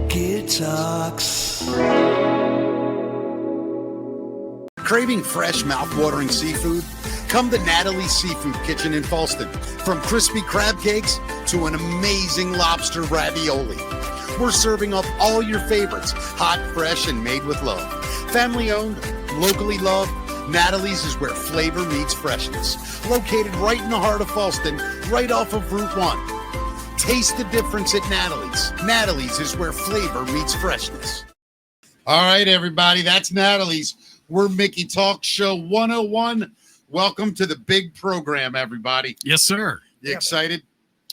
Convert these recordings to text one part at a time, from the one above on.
Mickey Talks. Craving fresh, mouth-watering seafood? Come to Natalie's Seafood Kitchen in Falston. From crispy crab cakes to an amazing lobster ravioli. We're serving up all your favorites, hot, fresh, and made with love. Family-owned, locally loved, Natalie's is where flavor meets freshness. Located right in the heart of Falston, right off of Route 1. Taste the difference at Natalie's. Natalie's is where flavor meets freshness. All right, everybody, that's Natalie's. We're Mickey Talk Show 101. Welcome to the big program, everybody. Yes, sir. You excited?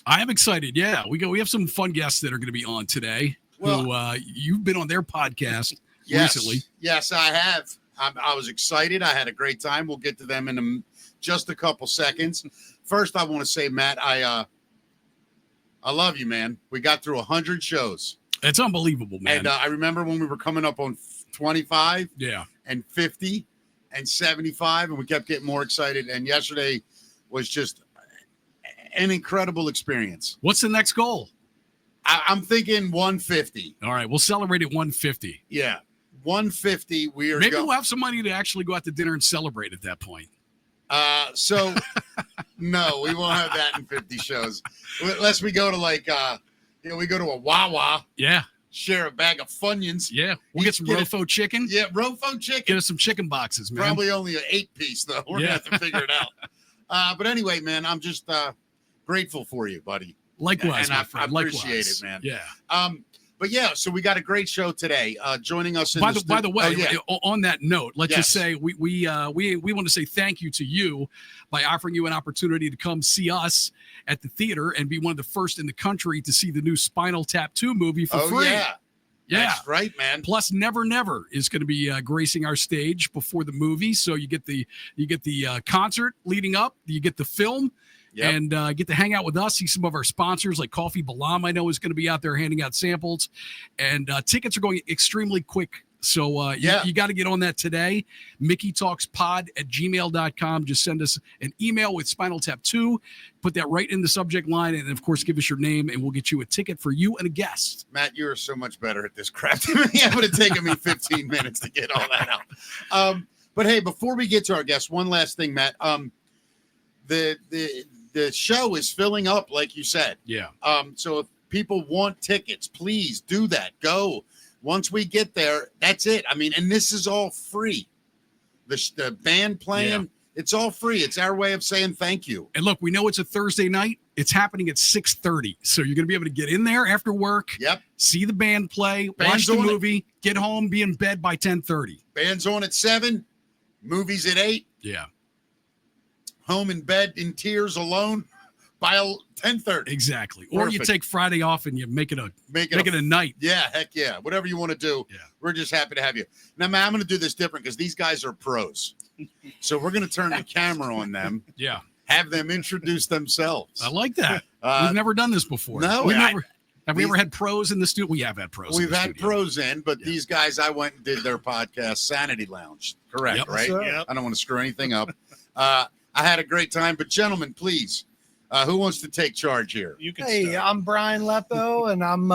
I am excited. Yeah, we have some fun guests that are going to be on today. Well, who you've been on their podcast recently. Yes, I have. I was excited. I had a great time. We'll get to them in just a couple seconds. First, I want to say, Matt, I love you, man. We got through 100 shows. It's unbelievable, man. And I remember when we were coming up on 25 and 50 and 75, and we kept getting more excited. And yesterday was just an incredible experience. What's the next goal? I'm thinking 150. All right, we'll celebrate at 150. Yeah, 150. Maybe we'll have some money to actually go out to dinner and celebrate at that point. So no, we won't have that in 50 shows. Unless we go to we go to a Wawa. Yeah. Share a bag of Funyuns. Yeah. We'll get some Rofo chicken. Yeah, Rofo chicken. Get us some chicken boxes, man. Probably only an 8-piece, though. We're going to have to figure it out. But anyway, man, I'm just grateful for you, buddy. Likewise, and my friend. I appreciate it, man. Yeah. But yeah, so we got a great show today. Joining us by the way, on that note, let's just say we want to say thank you to you by offering you an opportunity to come see us at the theater and be one of the first in the country to see the new Spinal Tap 2 movie for free. Yeah. That's right, man. Plus, Never Never is going to be gracing our stage before the movie, so you get the concert leading up, you get the film. Yep. And get to hang out with us, see some of our sponsors like Coffee Balam, I know is going to be out there handing out samples. And tickets are going extremely quick. So you got to get on that today. MickeyTalksPod@gmail.com. Just send us an email with Spinal Tap 2. Put that right in the subject line. And, of course, give us your name, and we'll get you a ticket for you and a guest. Matt, you're so much better at this crap than me. It would have taken me 15 minutes to get all that out. But, hey, before we get to our guest, one last thing, Matt. The show is filling up, like you said. Yeah. So if people want tickets, please do that. Go. Once we get there, that's it. I mean, and this is all free. The band playing, it's all free. It's our way of saying thank you. And look, we know it's a Thursday night. It's happening at 6:30. So you're going to be able to get in there after work. Yep. See the band play, watch the movie, get home, be in bed by 10:30. Band's on at 7, movies at 8. Yeah. Home in bed in tears alone by 10:30. Exactly. Or you take Friday off and you make it a night. Yeah, heck yeah. Whatever you want to do. Yeah. We're just happy to have you. Now, man, I'm going to do this different because these guys are pros. So we're going to turn the camera on them. Yeah. Have them introduce themselves. I like that. We've never done this before. No. Have we ever had pros in the studio? We have had pros. We've had pros in, but these guys, I went and did their podcast, Sanity Lounge. Correct, right? Yep. I don't want to screw anything up. I had a great time, but gentlemen, please, who wants to take charge here? You can Hey, start. I'm Bryan Lepo, and I'm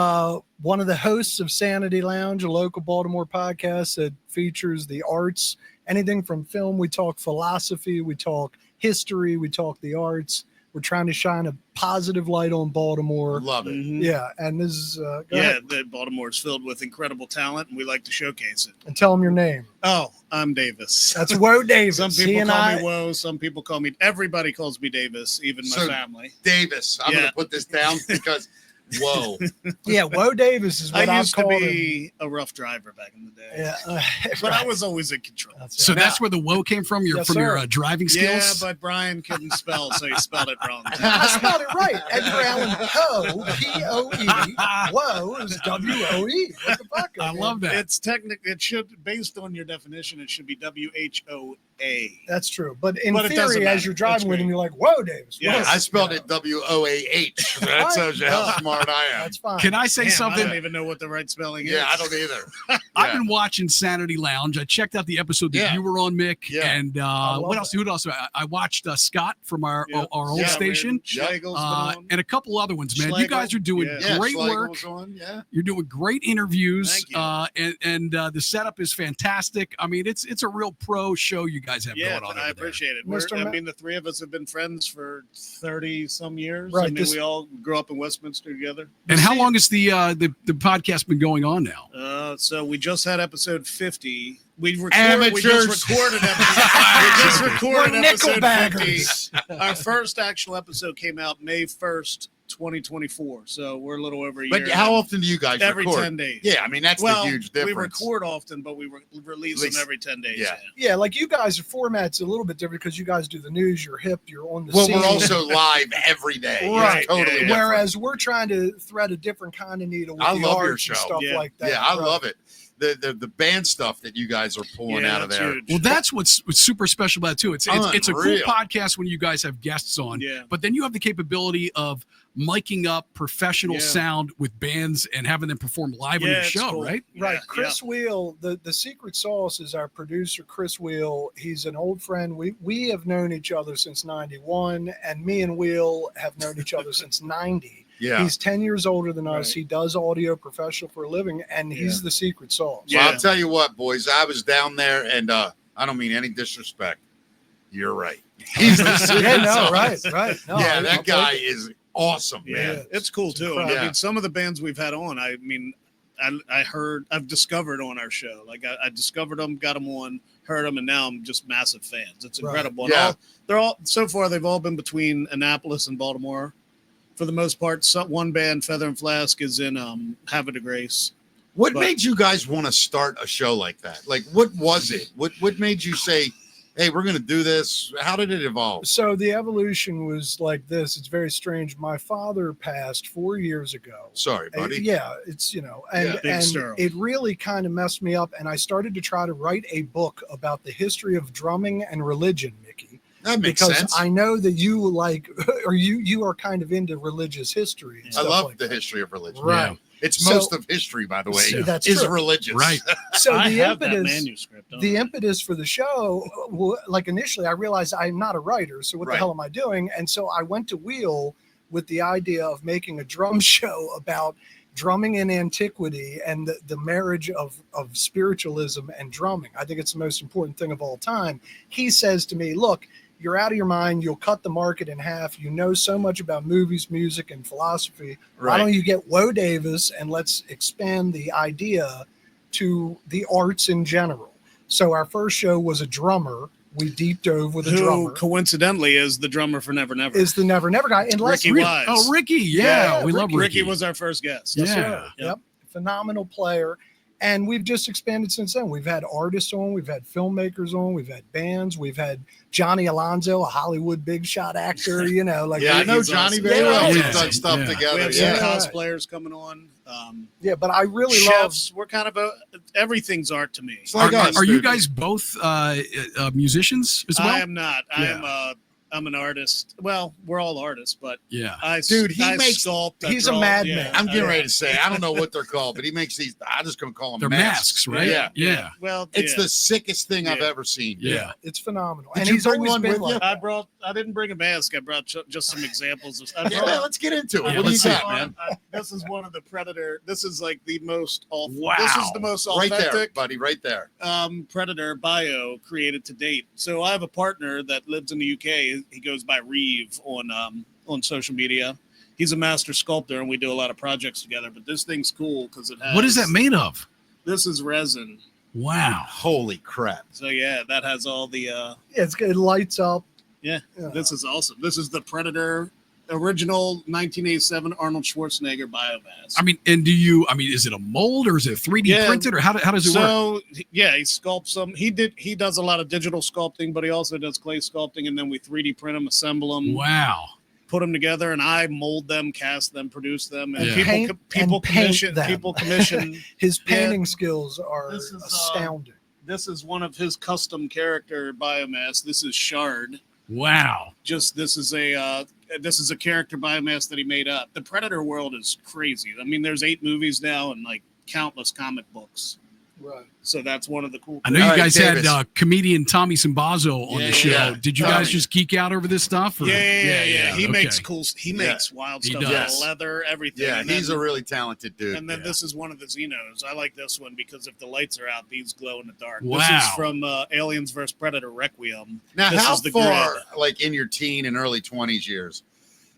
one of the hosts of Sanity Lounge, a local Baltimore podcast that features the arts, anything from film. We talk philosophy, we talk history, we talk the arts. We're trying to shine a positive light on Baltimore. Love it. Mhm. Yeah, and this is Baltimore is filled with incredible talent, and we like to showcase it. and tell them your name. Oh, I'm Davis. That's Woe Davis. Some people call me Woe. Some people call me. Everybody calls me Davis, even my family. Davis, I'm going to put this down because, whoa. Yeah, Woe Davis is what I I've used to called be a rough driver back in the day. Yeah, but I was always in control. So that's where the woe came from. Your driving skills. Yeah, but Bryan couldn't spell, so he spelled it wrong. I spelled it right. Edgar Allan Poe, P-O-E. Whoa is W-O-E. What the fuck? I love that. It's technically, it should, based on your definition, it should be W-H-O-A. That's true. But in But it doesn't theory, matter. as you're driving That's with great. him, you're like, whoa, Davis. Yeah, whoa. I spelled it W-O-A-H. That tells you how smart I am. That's fine. Can I say Damn, something? I don't even know what the right spelling is. Yeah, I don't either. I've been watching Sanity Lounge. I checked out the episode that you were on, Mick. Yeah. And what else? Who else? I watched Scott from our old station. And a couple other ones, man. You guys are doing great work. You're doing great interviews. And the setup is fantastic. I mean, it's a real pro show you guys have going on. I appreciate it. The three of us have been friends for 30 some years. Right, I mean, we all grew up in Westminster together. And how long has the podcast been going on now? So we just had episode 50. We just recorded episode 50. Our first actual episode came out May 1st, 2024. So we're a little over a year. But how often do you guys every record? 10 days. Yeah, I mean, that's the huge difference. We record often, but we release them every 10 days. Yeah, like you guys, the format's a little bit different because you guys do the news, you're hip, you're on the scene. Well, we're also live every day. Right. Totally Whereas we're trying to thread a different kind of needle with the arts and stuff like that. Yeah, I love it. The band stuff that you guys are pulling out of there. Huge. Well, that's what's super special about it too. It's a cool podcast when you guys have guests on, but then you have the capability of miking up professional sound with bands and having them perform live on your show, cool. Right? Right. Chris Wheel, the secret sauce is our producer, Chris Wheel. He's an old friend. We have known each other since 91, and me and Wheel have known each other since 90. Yeah. He's 10 years older than us. He does audio professional for a living, and he's the secret sauce. Yeah. Well, I'll tell you what, boys, I was down there, and I don't mean any disrespect. You're right. He's the secret sauce. Right. No, yeah, that guy is awesome, man. Yeah, it's cool too. I mean, some of the bands we've had on, I mean, I've discovered on our show. Like I discovered them, got them on, heard them, and now I'm just massive fans. It's incredible. Yeah. They're all so far. They've all been between Annapolis and Baltimore. For the most part, one band, Feather and Flask, is in Havre de Grace. What made you guys want to start a show like that? Like, what was it? What made you say, hey, we're going to do this? How did it evolve? So the evolution was like this. It's very strange. My father passed 4 years ago. Sorry, buddy. It's, and it really kind of messed me up. And I started to try to write a book about the history of drumming and religion, Mickey. That makes sense. Because I know that you you are kind of into religious history. And I love like the history of religion. Right. Yeah. It's most of history, by the way, is religious. Right. So the impetus for the show, like initially I realized I'm not a writer. So what the hell am I doing? And so I went to Wheel with the idea of making a drum show about drumming in antiquity and the marriage of spiritualism and drumming. I think it's the most important thing of all time. He says to me, look, you're out of your mind. You'll cut the market in half. You know so much about movies, music, and philosophy. Why don't you get Woe Davis and let's expand the idea to the arts in general? So our first show was a drummer. We deep dove with a drummer. Coincidentally is the drummer for Never Never. Is the Never Never guy. Ricky Wise. Oh, Ricky. Yeah, we love Ricky. Ricky was our first guest. Yep. Phenomenal player. And we've just expanded since then. We've had artists on, we've had filmmakers on, we've had bands, we've had Johnny Alonzo, a Hollywood big shot actor, I know Johnny very well. We've done stuff together. We have some cosplayers coming on. But I really chefs, we're kind of everything's art to me. Are you guys both musicians as well? I am not. I'm an artist. Well, we're all artists, but he makes sculpt. He's a madman. I'm getting ready to say, I don't know what they're called, but he makes these. I'm just going to call them masks, right? Yeah. Well, it's the sickest thing I've ever seen. Yeah, it's phenomenal. And he's bring one with you? I didn't bring a mask. I brought just some examples. Let's get into it. What do you got, man? This is one of the Predator. This is like the most. Wow. This is the most authentic. Right there, buddy. Right there. Predator bio created to date. So I have a partner that lives in the UK. He goes by Reeve on social media. He's a master sculptor, and we do a lot of projects together. But this thing's cool because it has. What is that made of? This is resin. Wow! Holy crap! So that has all the. It's good. It lights up. Yeah, this is awesome. This is the Predator original 1987 Arnold Schwarzenegger biomask. I mean, is it a mold or is it 3D printed or how does it work? So he sculpts them. He does a lot of digital sculpting, but he also does clay sculpting, and then we 3D print them, assemble them. Wow. Put them together, and I mold them, cast them, produce them, and people commission. His painting skills are astounding. This is one of his custom character biomass. This is Shard. Wow. This is a character biomass that he made up. The Predator world is crazy. I mean, there's 8 movies now and like countless comic books. Right. So that's one of the cool. I know you All right, guys had Davis. comedian Tommy Simbazo on the show. yeah. Did you guys just geek out over this stuff? Or? Yeah. He okay. makes cool. He makes wild He stuff. does. Leather, everything. Yeah, And he's then- a really talented dude. And then this is one of the Xenos. I like this one because if the lights are out, these glow in the dark. Wow. This is from Aliens vs. Predator Requiem. Now, This how is the far, grid. like in your teen and early 20s years,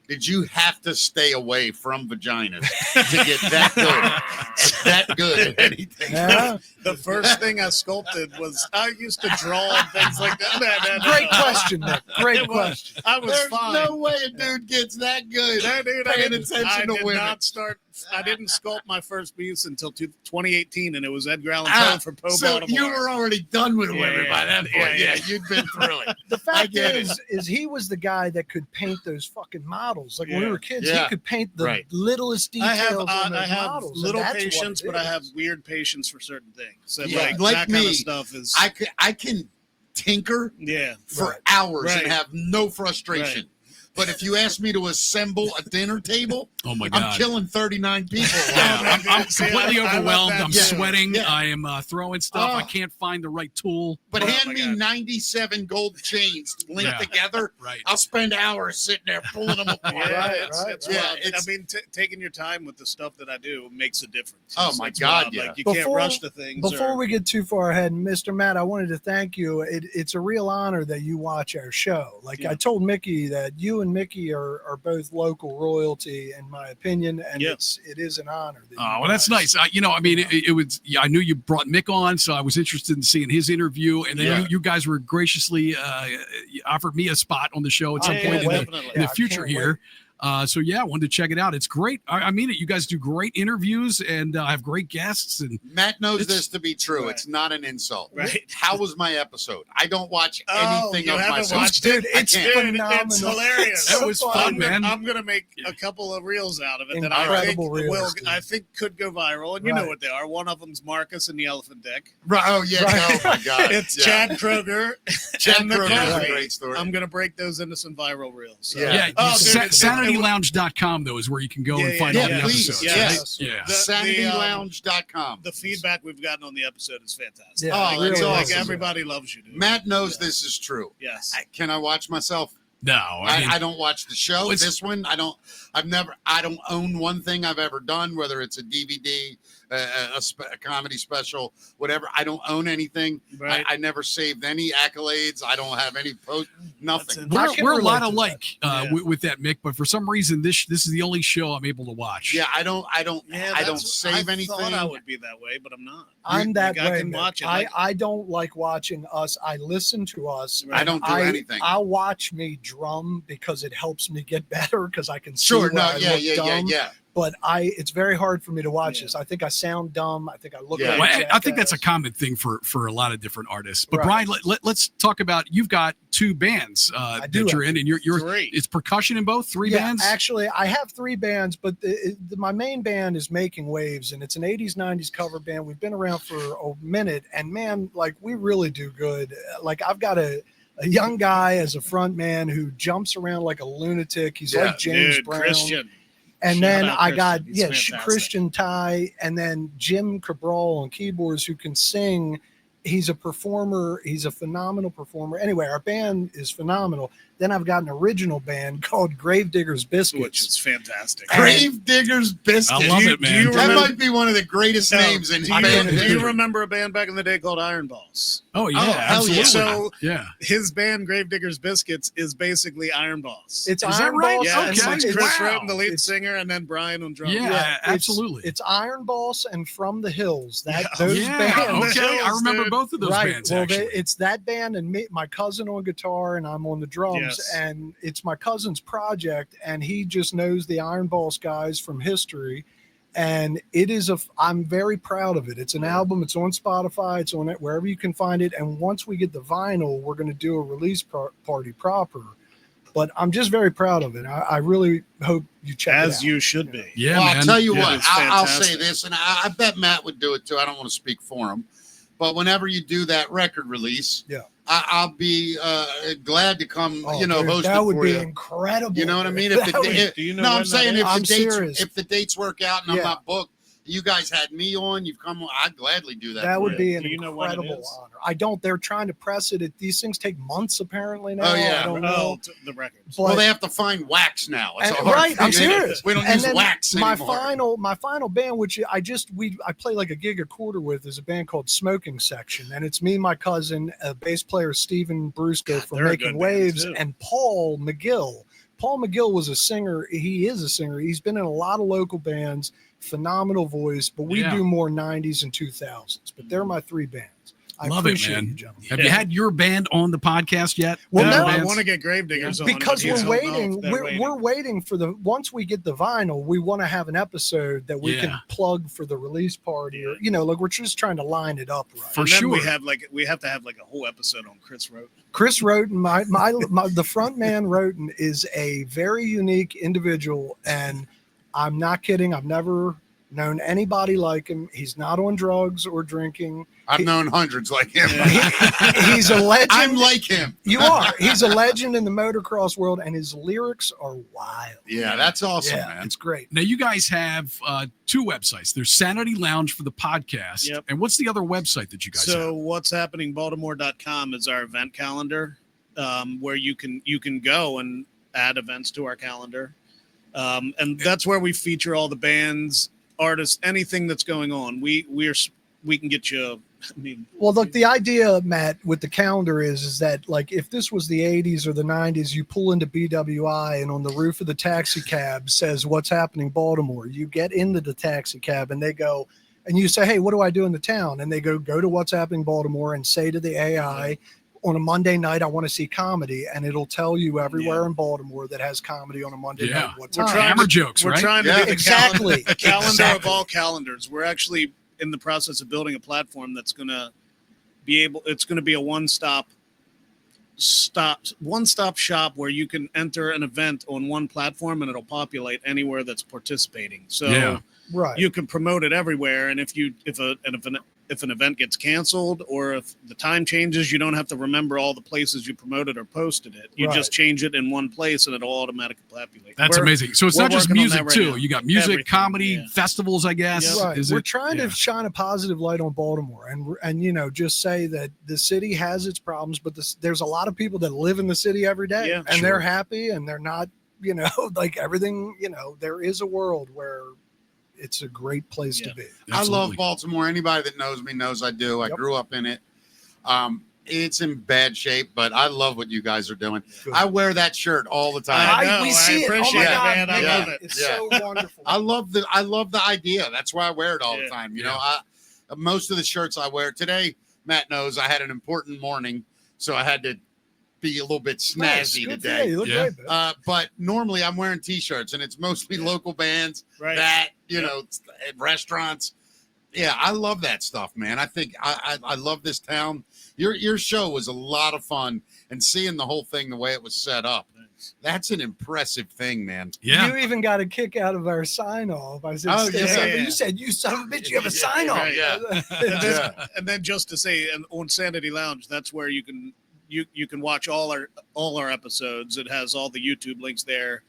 did you have to stay away from vaginas to get that good? That good at anything? Yeah. The first thing I sculpted was I used to draw and things like that. Great question, Nick. Great It was- question. I was There's fine. no way a dude gets that good. No, dude, paying I didn't, attention I to did women. not start. I didn't sculpt my first piece until 2018, and it was Edgar Allan Ah, Poe for Poe so Baltimore. you were already done with women by that point. yeah, Yeah, yeah. you'd been through it. The I fact get is he was the guy that could paint those fucking models. Like when we Yeah. were kids, Yeah. he could paint the Right. littlest I details have, on those I have models. and little that's what patience, it but I have is. weird patience for certain things. So Yeah, like like that kind me, of stuff is. I can tinker yeah. for Right. hours Right. and have no frustration. But if you ask me to assemble a dinner table, Oh my God. I'm killing 39 people. Yeah, I'm See, completely I love overwhelmed. that I'm too. sweating. Yeah. I am throwing stuff. I Oh. can't find the right tool. But Oh hand my me God. 97 gold chains linked Yeah. together. Right. I'll spend hours sitting there pulling them apart. Yeah, Right, it's, right, it's right. wild. Yeah, it's- I mean, taking your time with the stuff that I do makes a difference. Oh, It's- my it's God, wild. yeah. Like you can't Before- rush the things. Before or- we get too far ahead, Mr. Matt, I wanted to thank you. It's a real honor that you watch our show. Like Yeah. I told Mickey that you and Mickey are both local royalty, in my opinion, and Yeah. it is an honor. That Oh, you well, that's guys- nice. I mean, it was. Yeah, I knew you brought Mick on, so I was interested in seeing his interview, and then Yeah. you guys were graciously offered me a spot on the show at some Yeah, point yeah, in definitely. the Yeah, I future can't here. So yeah, I wanted to check it out. It's great. I mean it. You guys do great interviews and have great guests. And Matt knows It's- this to be true. Right. It's not an insult. Right. How was my episode? I don't watch Oh, anything you of haven't myself. watched Dude, it? it's can't. Dude, phenomenal. it's hilarious. That was fun, man. I'm gonna make a couple of reels out of it that I Incredible think reels, dude. I think could go viral, and you know Right. what they are. One of them's Marcus and the Elephant Dick. Right. Oh yeah. Right. Oh my God. It's Yeah. Chad Kroger. Chad and the Kroger is a coffee. great story. I'm gonna break those into some viral reels. So. Yeah. yeah, Oh, dude, sanitylounge.com though is where you can go and Yeah, find yeah, all the yeah, please. episodes. Yes. Right? Yeah. The- SanityLounge.com. The feedback we've gotten on the episode is fantastic. Yeah, Oh, like, that's really like awesome. everybody loves you, dude. Matt knows Yeah. this is true. Yes. Can I watch myself? No, I mean, I don't watch the show. It's- This one, I don't own one thing I've ever done, whether it's a DVD, a comedy special, whatever. I don't own anything. Right. I never saved any accolades. I don't have any post, nothing. That's I can we're a lot relate to alike Yeah. with that, Mick. But for some reason, this is the only show I'm able to watch. Yeah, I don't that's- save I anything. thought I would be that way, but I'm not. I'm that Like, I way. can Mick. watch it, I, like- I don't like watching us. I listen to us. Right. I don't do anything. I'll watch me drum because it helps me get better because I can see Sure, where no, I look yeah. dumb. But it's very hard for me to watch Yeah. this. I think I sound dumb. I think I look Yeah. like Well, a I think that's a jackass. common thing for a lot of different artists. But Right. Bryan, let's talk about you've got two bands I that do you're in, and you're Great. it's percussion in both three bands. Actually, I have three bands, but my main band is Making Waves, and it's an 80s, 90s cover band. We've been around for a minute, and man, like we really do good. Like I've got a young guy as a front man who jumps around like a lunatic. He's Yeah, like James Dude, Brown. Christian. And Shout then out I got Christian. He's fantastic. Christian Ty, and then Jim Cabral on keyboards who can sing. He's a performer. He's a phenomenal performer. Anyway, our band is phenomenal. Then I've got an original band called Gravediggers Biscuits. Which is fantastic. Grave Diggers Biscuits. I love it, man. That remember- might be one of the greatest No, names in Do band you history. remember a band back in the day called Iron Balls? Oh yeah, Oh, hell yeah. absolutely. So- yeah. His band Gravediggers Biscuits is basically Iron Balls. It's Is that Iron right? Balls. yeah, and it's Okay. Chris Wow. Roden, the lead It's- singer, and then Bryan on drums. Yeah. it's- absolutely. It's Iron Balls and From the Hills. That Yeah. those Yeah, bands. okay. I remember dude. both of those Right. bands. Well, actually. it's that band and me, my cousin on guitar, and I'm on the drums. Yes. And it's my cousin's project, and he just knows the Iron Balls guys from history. And it is I'm very proud of it. It's an album. It's on Spotify. It's on it wherever you can find it. And once we get the vinyl, we're going to do a release party proper. But I'm just very proud of it. I really hope you check it out. As you should be. yeah, Well, man. I'll tell you Yeah. what, It's I'll say fantastic. this, and I bet Matt would do it too. I don't want to speak for him. But whenever you do that record release, Yeah. I'll be glad to come, Oh, dude, dude, host that it would for be you. incredible. You know what I mean? That If the, would- if, Do you know no, when I'm saying that if is? the I'm dates serious. if the dates work out and I'm Yeah. not booked, You guys had me on. You've come on. I'd gladly do that. That would be an Do you know when it incredible is? honor. I don't. They're trying to press it. These things take months apparently now. Oh, yeah. I don't know. The records. But- Well, they have to find wax now. It's And- a hard right, I'm thing. serious. We don't And use then wax my anymore. final band, which I play like a gig a quarter with, is a band called Smoking Section, and it's me, my cousin, bass player Steven Brusco God, from they're a Making good band, Waves, too. and Paul McGill. Paul McGill was a singer. He is a singer. He's been in a lot of local bands. Phenomenal voice, but we Yeah. do more 90s and 2000s. But they're my three bands. I Love it, appreciate man. you, gentlemen. Have you had your band on the podcast yet? Well, The no, bands? I want to get Gravediggers on Because but we're I don't know if waiting. they're We're waiting for once we get the vinyl, we want to have an episode that we Yeah. can plug for the release party, or like we're just trying to line it up right. For And then sure. we have to have like a whole episode on Chris Roten. Chris Roten, the front man Roten is a very unique individual, and I'm not kidding. I've never known anybody like him. He's not on drugs or drinking. I've known hundreds like him. He's a legend. I'm like him. You are. He's a legend in the motocross world, and his lyrics are wild. Yeah, that's awesome, Yeah, man. it's great. Now you guys have two websites. There's Sanity Lounge for the podcast. Yep. And what's the other website that you guys have? So what's happening Baltimore.com is our event calendar, where you can go and add events to our calendar. And that's where we feature all the bands, artists, anything that's going on. We can get you. I mean, Well, look, the idea, Matt, with the calendar is that, like, if this was the 80s or the 90s, you pull into BWI and on the roof of the taxi cab says, "What's happening, Baltimore?" You get into the taxi cab and they go, and you say, "Hey, what do I do in the town?" And they go to What's Happening, Baltimore, and say to the AI, on a Monday night, I want to see comedy, and it'll tell you everywhere in Baltimore that has comedy on a Monday Yeah. night. What We're time? trying Hammer jokes, we're right? trying to Yeah. be the Exactly. calendar of Exactly. all calendars. We're actually in the process of building a platform that's going to be a one-stop shop where you can enter an event on one platform and it'll populate anywhere that's participating. So Yeah. Right. you can promote it everywhere. And if an event gets canceled or if the time changes, you don't have to remember all the places you promoted or posted it. You Right. just change it in one place and it'll automatically populate. That's We're- amazing. So it's we're not just working on music that right too. now. You got music, Everything, comedy, yeah. festivals, I guess. Right. Is We're it? trying Yeah. to shine a positive light on Baltimore and just say that the city has its problems, but there's a lot of people that live in the city every day, Yeah, and sure. they're happy and they're not, like everything, there is a world where it's a great place to Yeah. be. I love Absolutely. Baltimore. Anybody that knows me knows I do. I Yep. grew up in it. It's in bad shape, but I love what you guys are doing. Good. I wear that shirt all the time. I know, we I see it. Oh appreciate my it, God, man. I Yeah. love it. It's Yeah. so wonderful. I love the idea. That's why I wear it all the Yeah. time. You Yeah. know, most of the shirts I wear today, Matt knows I had an important morning, so I had to be a little bit Nice. snazzy Good for today. you. You look Yeah. great, man. But normally I'm wearing t-shirts and it's mostly local bands Right. that, Yep. at restaurants. Yeah, I love that stuff, man. I think I love this town. Your show was a lot of fun, and seeing the whole thing the way it was set up, that's an impressive thing, man. Yeah. You even got a kick out of our sign off. I said, Oh, yeah. You said, "You son of a bitch, you have a sign off." Right. Yeah. And then just to say, and on Sanity Lounge, that's where you can watch all our episodes. It has all the YouTube links there.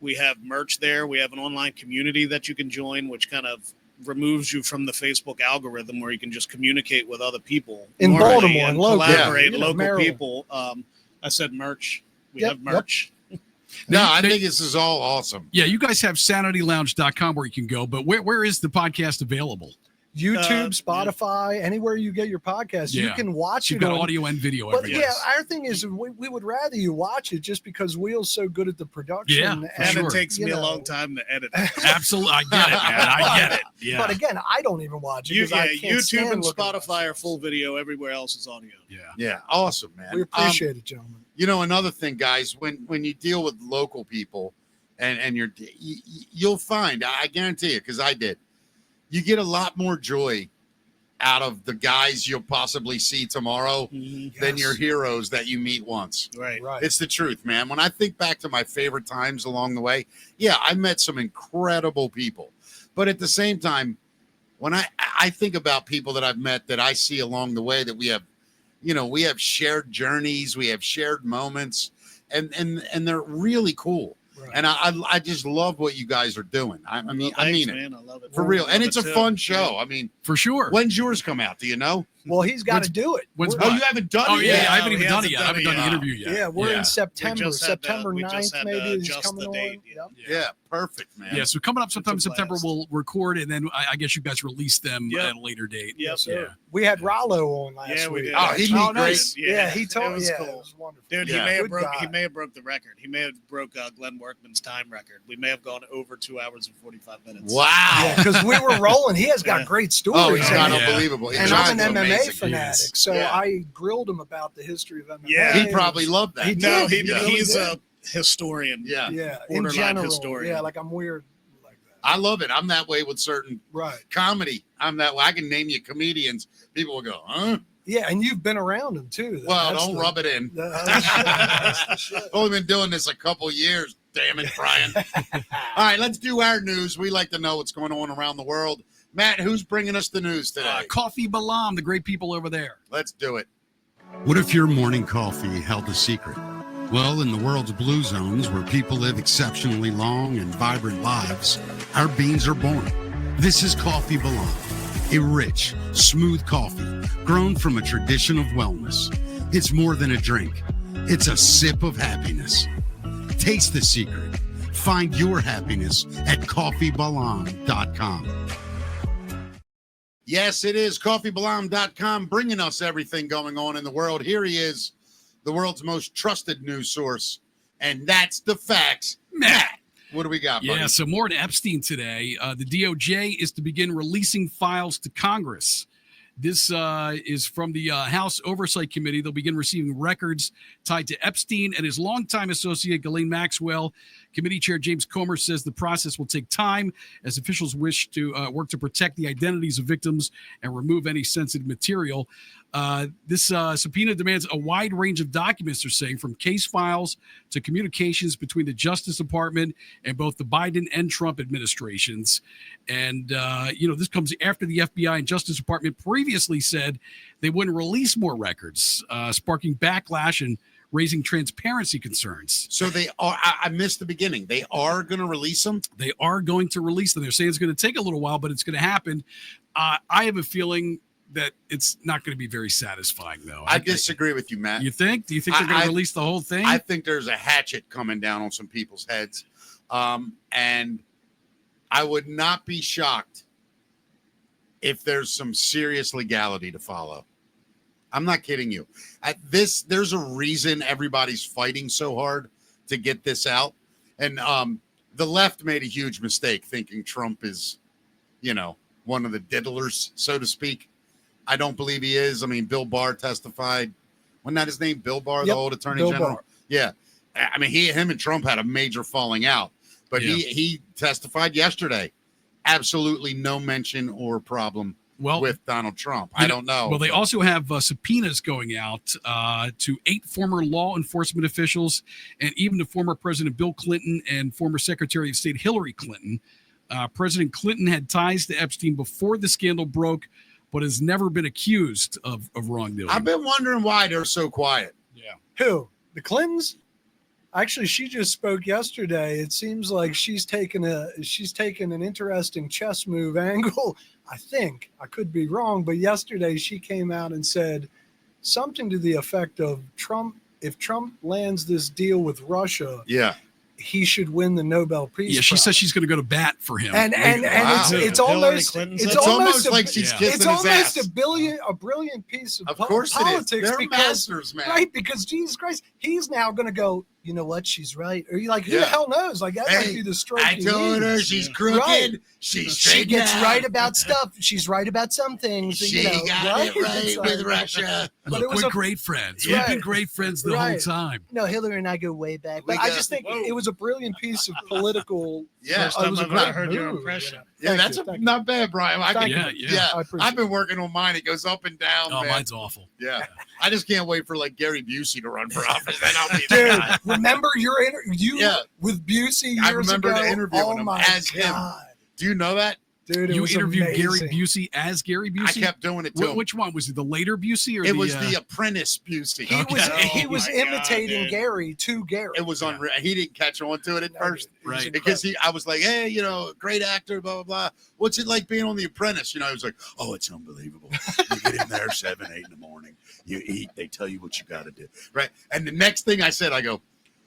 We have merch there. We have an online community that you can join, which kind of removes you from the Facebook algorithm where you can just communicate with other people In normally Baltimore and and local. collaborate Yeah. local Maryland. people. I said merch. We Yep, have merch. No, I think this is all awesome. Yeah, you guys have sanitylounge.com where you can go, but where is the podcast available? YouTube, Yeah. Spotify, anywhere you get your podcast, you Yeah. can watch You've it. got on- audio and video But everywhere. yeah, our thing is we would rather you watch it just because Wheel's so good at the production. Yeah, for And sure. it takes me you a know. long time to edit it. Absolutely. I get it, man. I get it. Yeah. But again, I don't even watch it. 'cause I can't YouTube stand and looking at Spotify are myself. full video. Everywhere else is audio. Yeah. Yeah, awesome, man. We appreciate it, gentlemen. Another thing, guys, when you deal with local people, and you'll find, I guarantee you, because I did, you get a lot more joy out of the guys you'll possibly see tomorrow than Yes. your heroes that you meet once. Right. Right. It's the truth, man. When I think back to my favorite times along the way, yeah, I met some incredible people. But at the same time, when I think about people that I've met that I see along the way, that we have shared journeys, we have shared moments, and they're really cool. Right. And I just love what you guys are doing. I mean it. Man, I love it. For real. And it's a too. fun show. I mean, For sure. when's yours come out? Do you know? Well, he's got to do it. when's Oh, you haven't done Oh it yeah, yet? I haven't even he done it yet. I hasn't haven't done done the it interview yet. Yeah, we're in September. We just had to- September we just 9th, had to maybe, is adjust coming the on. date. Yep. Yeah, perfect, man. Yeah, so coming up sometime in It's a September, blast. we'll record, and then I guess you guys release them Yep. at a later date. Yep. Yeah. We had Rollo on last Yeah, we week. did. Oh, he Oh, did great. nice. Yeah, he told it was yeah, cool. it was wonderful. Dude, Yeah. he Good guy. may have broke the record. He may have broke Glenn Workman's time record. We may have gone over 2 hours and 45 minutes. Wow. Yeah, because we were rolling. He has got Yeah. great stories. Oh, he's not Yeah. unbelievable. and John's I'm an MMA amazing. fanatic, so Yeah. I grilled him about the history of MMA. Yeah. He probably loved that. He No, did. he, He he's did. a historian. Yeah. Yeah, in borderline general. historian. Yeah, like I'm weird like that. I love it. I'm that way with certain Right. comedy. I'm that way. I can name you comedians. People will go, huh? Yeah, and you've been around him too. Well, don't rub it in. That's the shit. Only been doing this a couple years. Damn it, Bryan. All right, let's do our news. We like to know what's going on around the world. Matt, who's bringing us the news today? Coffee Balam, the great people over there. Let's do it. What if your morning coffee held a secret? Well, in the world's blue zones, where people live exceptionally long and vibrant lives, our beans are born. This is Coffee Balam, a rich, smooth coffee grown from a tradition of wellness. It's more than a drink. It's a sip of happiness. Taste the secret. Find your happiness at coffeebalam.com. Yes, it is coffeebalam.com bringing us everything going on in the world. Here he is, the world's most trusted news source, and that's the facts. Matt, what do we got, buddy? Yeah, so more to Epstein today. The DOJ is to begin releasing files to Congress. This is from the House Oversight Committee. They'll begin receiving records tied to Epstein and his longtime associate, Ghislaine Maxwell. Committee Chair James Comer says the process will take time as officials wish to work to protect the identities of victims and remove any sensitive material. This subpoena demands a wide range of documents, they're saying, from case files to communications between the Justice Department and both the Biden and Trump administrations. And, this comes after the FBI and Justice Department previously said they wouldn't release more records, sparking backlash and raising transparency concerns. So they are, I missed the beginning. They are going to release them? They are going to release them. They're saying it's going to take a little while, but it's going to happen. I have a feeling that it's not going to be very satisfying, though. I disagree with you, Matt. You think? Do you think they're going to release the whole thing? I think there's a hatchet coming down on some people's heads. And I would not be shocked if there's some serious legality to follow. I'm not kidding you. There's a reason everybody's fighting so hard to get this out. And the left made a huge mistake thinking Trump is, one of the diddlers, so to speak. I don't believe he is. I mean, Bill Barr testified. Wasn't that his name? Bill Barr, the old attorney Bill general? Barr. Yeah. I mean, him and Trump had a major falling out. But he testified yesterday. Absolutely no mention or problem with Donald Trump. I don't know. Well, they also have subpoenas going out to 8 former law enforcement officials and even to former President Bill Clinton and former Secretary of State Hillary Clinton. President Clinton had ties to Epstein before the scandal broke, but has never been accused of wrongdoing. I've been wondering why they're so quiet. Yeah. Who? The Clintons? Actually, she just spoke yesterday. It seems like she's taken an interesting chess move angle. I think, I could be wrong, but yesterday she came out and said something to the effect of if Trump lands this deal with Russia, he should win the Nobel Peace Prize. Yeah, she says she's going to go to bat for him. And it's almost like she's kissing his ass. a brilliant piece of course politics. It is. They're because, masters, man. Right, because Jesus Christ, he's now going to go, you know what, she's right. Or you're like, who the hell knows? Like, that might be the stroke. I told her she's crooked. Right. She gets right about stuff. She's right about some things. She got it right with Russia. Look, we're great friends. We've been great friends the whole time. No, Hillary and I go way back. But I just think it was a brilliant piece of political. First time I've ever heard your impression. Yeah, that's not bad, Brian. I've been working on mine. It goes up and down. Oh, man. Mine's awful. Yeah. I just can't wait for like Gary Busey to run for office. Then I'll be Dude, remember your interview with Busey years I remember ago? the interview with him my as God. him. Do you know that? Dude, it You was interviewed amazing. Gary Busey as Gary I Busey? kept doing it to him. Which one? Was it the later Busey or It was the Apprentice Busey. He was Okay. he Oh was my God, imitating dude. Gary to Gary. It was unreal. He didn't catch on to it at No, first. it was Right. Because incredible. I was like, hey, great actor, blah, blah, blah. What's it like being on The Apprentice? He was like, oh, it's unbelievable. You get in there 7, 8 in the morning. You eat. They tell you what you got to do. Right. And the next thing I said, I go,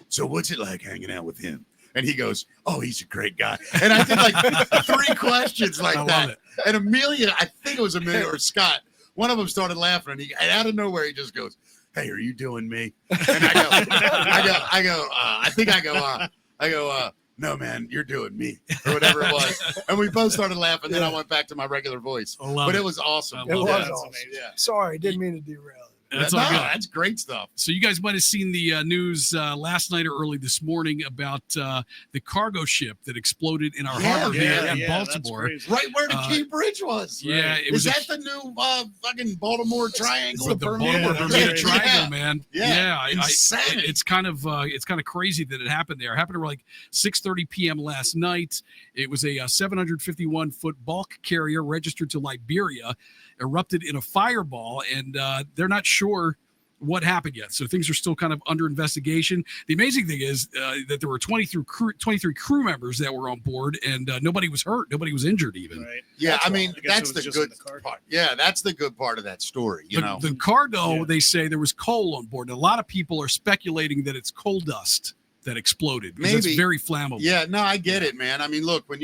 so what's it like hanging out with him? And he goes, oh, he's a great guy. And I did like 3 questions like I love that. it. And Amelia, I think it was Amelia or Scott, one of them started laughing. And out of nowhere, he just goes, hey, are you doing me? And I go, no, man, you're doing me, or whatever it was. And we both started laughing. Then I went back to my regular voice. I love But it. it was awesome. I It love was that. awesome. Yeah. Sorry, didn't mean to derail it. That's No, all good. that's great stuff. So you guys might have seen the news last night or early this morning about the cargo ship that exploded in our harbor here in Baltimore. Right where the Uh, Key Bridge was. Yeah, it Is was that the new fucking Baltimore Triangle? the Baltimore Bermuda Triangle. Triangle, man. Yeah. I, Insanity. it's kind of crazy that it happened there. It happened at like 6:30 p.m. last night. It was a 751-foot bulk carrier registered to Liberia, erupted in a fireball, and they're not sure what happened yet. So things are still kind of under investigation. The amazing thing is that there were 23 crew members that were on board, and nobody was hurt. Nobody was injured even. Right. Yeah, That's I why. mean, guess that's it the was just good in the cargo. part. Yeah, that's the good part of that story, The cargo, Yeah. they say there was coal on board. And a lot of people are speculating that it's coal dust that exploded because it's Maybe. very flammable. Yeah, no, I get it, man. I mean, look, when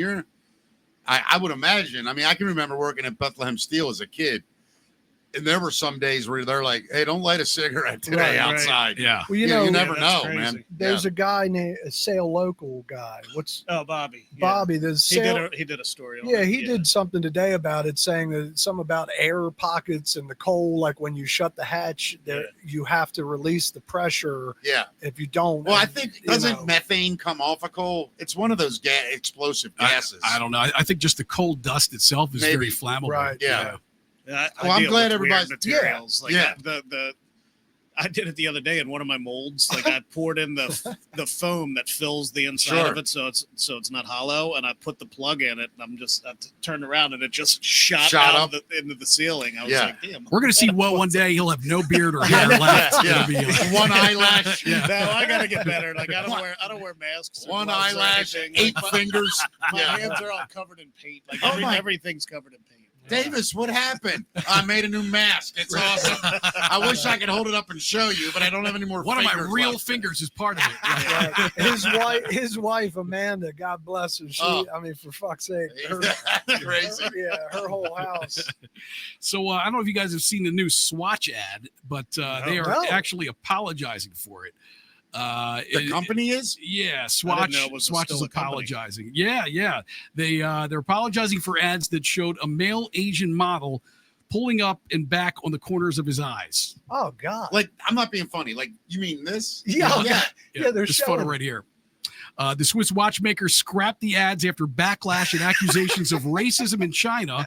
I would imagine, I can remember working at Bethlehem Steel as a kid, and there were some days where they're like, hey, don't light a cigarette today Right, outside. Yeah. Well, You know, never that's know, crazy. man. there's a guy named a Sail Local guy. What's Oh, Bobby. Yeah. Bobby? There's He Sail. did a story on Yeah, it. he did something today about it, saying that some about air pockets and the coal. Like when you shut the hatch, there you have to release the pressure. Yeah. If you don't, Well, I and, think, you doesn't know, methane come off of coal? It's one of those explosive gases. I don't know. I think just the coal dust itself is Maybe. very flammable. Right. Yeah. I Well, I'm deal glad with everybody's- weird materials. Like Yeah. I did it the other day in one of my molds. Like I poured in the foam that fills the inside Sure. of it, so it's not hollow. And I put the plug in it, and I turned around, and it just shot up. out into the ceiling. I was Yeah. like, damn. We're going to see one day he'll have no beard or hair left. Yeah. It'll be, One eyelash. Yeah. No, I gotta get better. Like I don't wear masks. or One gloves or eyelash, anything. 8 Like, fingers. my Yeah. hands are all covered in paint. Like Oh my- everything's covered in paint. Davis, what happened? I made a new mask. It's awesome. I wish I could hold it up and show you, but I don't have any more one of my fingers real left. fingers is part of it. Yeah. right. His wife Amanda, God bless her. She, Oh. I mean, for fuck's sake, her, Crazy. her whole house. So I don't know if you guys have seen the new Swatch ad, but they are No. actually apologizing for it. The company is? Yeah, Swatch. know it was Swatch still is a company. apologizing. Yeah. They're apologizing for ads that showed a male Asian model pulling up and back on the corners of his eyes. Oh God. Like, I'm not being funny. Like, you mean this? Yeah. Yeah. Yeah, they're this photo showing- right here. The Swiss watchmaker scrapped the ads after backlash and accusations of racism in China,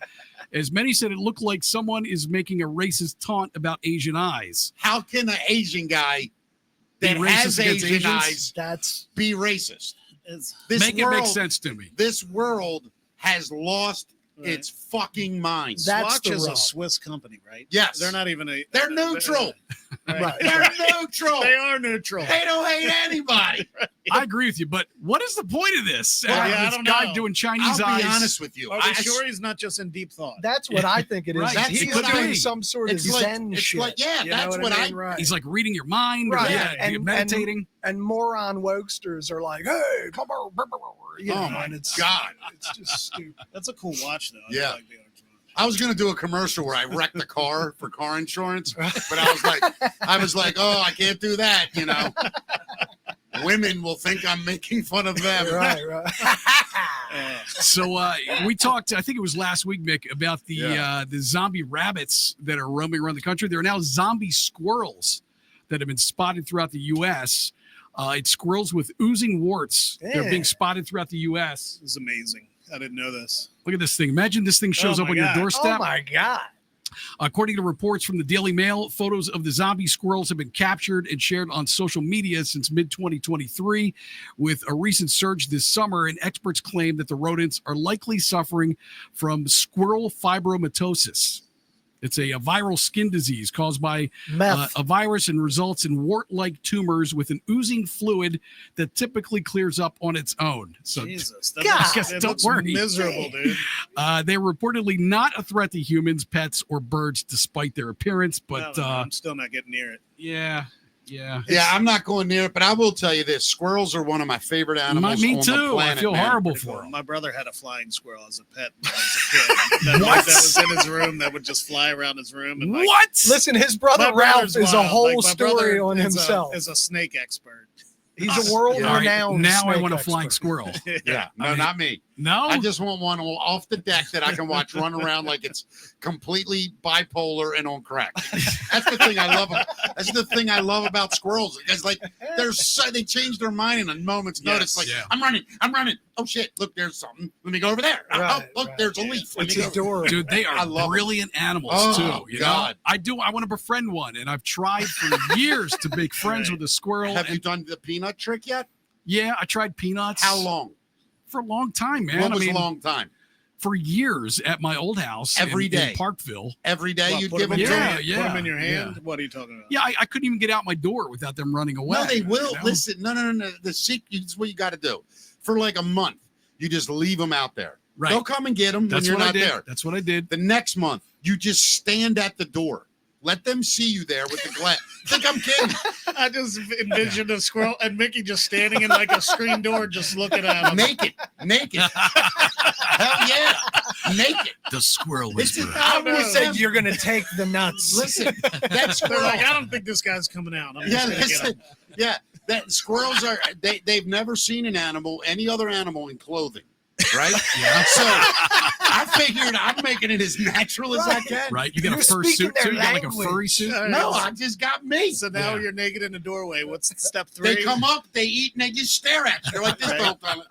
as many said it looked like someone is making a racist taunt about Asian eyes. How can an Asian guy Be that racist has against Asian Asians? eyes That's be racist? It's, This Make world, it make sense to me. This world has lost Right. its fucking mind. That's Swatch the is rub. a Swiss company, right? Yes. They're not even They're neutral. right. They're neutral. They are neutral. They don't hate anybody. I agree with you, but what is the point of this? Well, yeah, I this don't guy know. doing Chinese I'll eyes. be honest with you. Are they I- sure he's not just in deep thought? That's what I think it is. Right. That's He's what doing I- some sort of it's like- Zen it's shit. like, yeah, you know that's what what I mean? I- Right. He's like reading your mind. Right. Or, Yeah, and- meditating. And moron wokesters are like, hey, come on. You know, Oh, my and it's, God. It's just stupid. That's a cool watch, though. Yeah. I like the orange watch. I was going to do a commercial where I wrecked the car for car insurance, but I was like, oh, I can't do that. Women will think I'm making fun of them. Right. So we talked, I think it was last week, Mick, about the zombie rabbits that are roaming around the country. There are now zombie squirrels that have been spotted throughout the U.S. It's squirrels with oozing warts. They're Yeah. being spotted throughout the U.S. This is amazing. I didn't know this. Look at this thing. Imagine this thing shows Oh up my on your God. doorstep. Oh my God. According to reports from the Daily Mail, photos of the zombie squirrels have been captured and shared on social media since mid-2023, with a recent surge this summer, and experts claim that the rodents are likely suffering from squirrel fibromatosis. It's a viral skin disease caused by a virus and results in wart-like tumors with an oozing fluid that typically clears up on its own. So, Jesus, don't worry. Miserable, dude. They're reportedly not a threat to humans, pets, or birds, despite their appearance. But No, I'm still not getting near it. Yeah. Yeah, I'm not going near it, but I will tell you this: squirrels are one of my favorite animals. Me on too. The planet, I feel man. horrible for them. My brother had a flying squirrel as a pet when I was a kid. That was in his room that would just fly around his room. And What? Listen, his brother My Ralph brother's is a wild. whole Like, my brother story on himself. Is a snake expert. He's a world-renowned Now I snake want a expert. flying squirrel. Yeah, no, not me. No? I just want one off the deck that I can watch run around like it's completely bipolar and on crack. That's the thing I love. That's the thing I love about squirrels. It's like they change their mind in a moment's notice. Like I'm running. Oh shit! Look, there's something. Let me go over there. Right, Look, there's a leaf. Let It's me go. adorable. Dude, they I are love 'em. brilliant animals Oh, too. You God. know, I want to befriend one, and I've tried for years to make friends with a squirrel. Have you and- done the peanut trick yet? Yeah, I tried peanuts. How long? For a long time, man. What was I mean, a long time? for years at my old house Every in day. Parkville. Every day What, you'd put give them in to your Yeah, them? hand? Put them in yeah, your hand? yeah. What are you talking about? Yeah, I couldn't even get out my door without them running away. No, they will. you know? Listen, no. The secret is what you got to do. For like a month, you just leave them out there. Right. They'll come and get them when That's you're what I not did. there. That's what I did. The next month, you just stand at the door. Let them see you there with the glass. Think I'm kidding? I just envisioned a squirrel and Mickey just standing in like a screen door, just looking at him. Naked. Hell yeah. Naked. The squirrel This is whisperer. how You we said you're going to take the nuts. Listen, that They're squirrel. like, I don't think this guy's coming out. I'm Yeah, just gonna get listen. him. Yeah, that squirrels are. They've never seen an animal, any other animal, in clothing. Right? Yeah. So I figured I'm making it as natural as I can. Right? You got You're a fur speaking suit too? their You got like a language. furry suit? No, I just got me. So now Yeah. you're naked in the doorway. What's step 3? They come up, they eat, and they just stare at you. They're like this the whole time.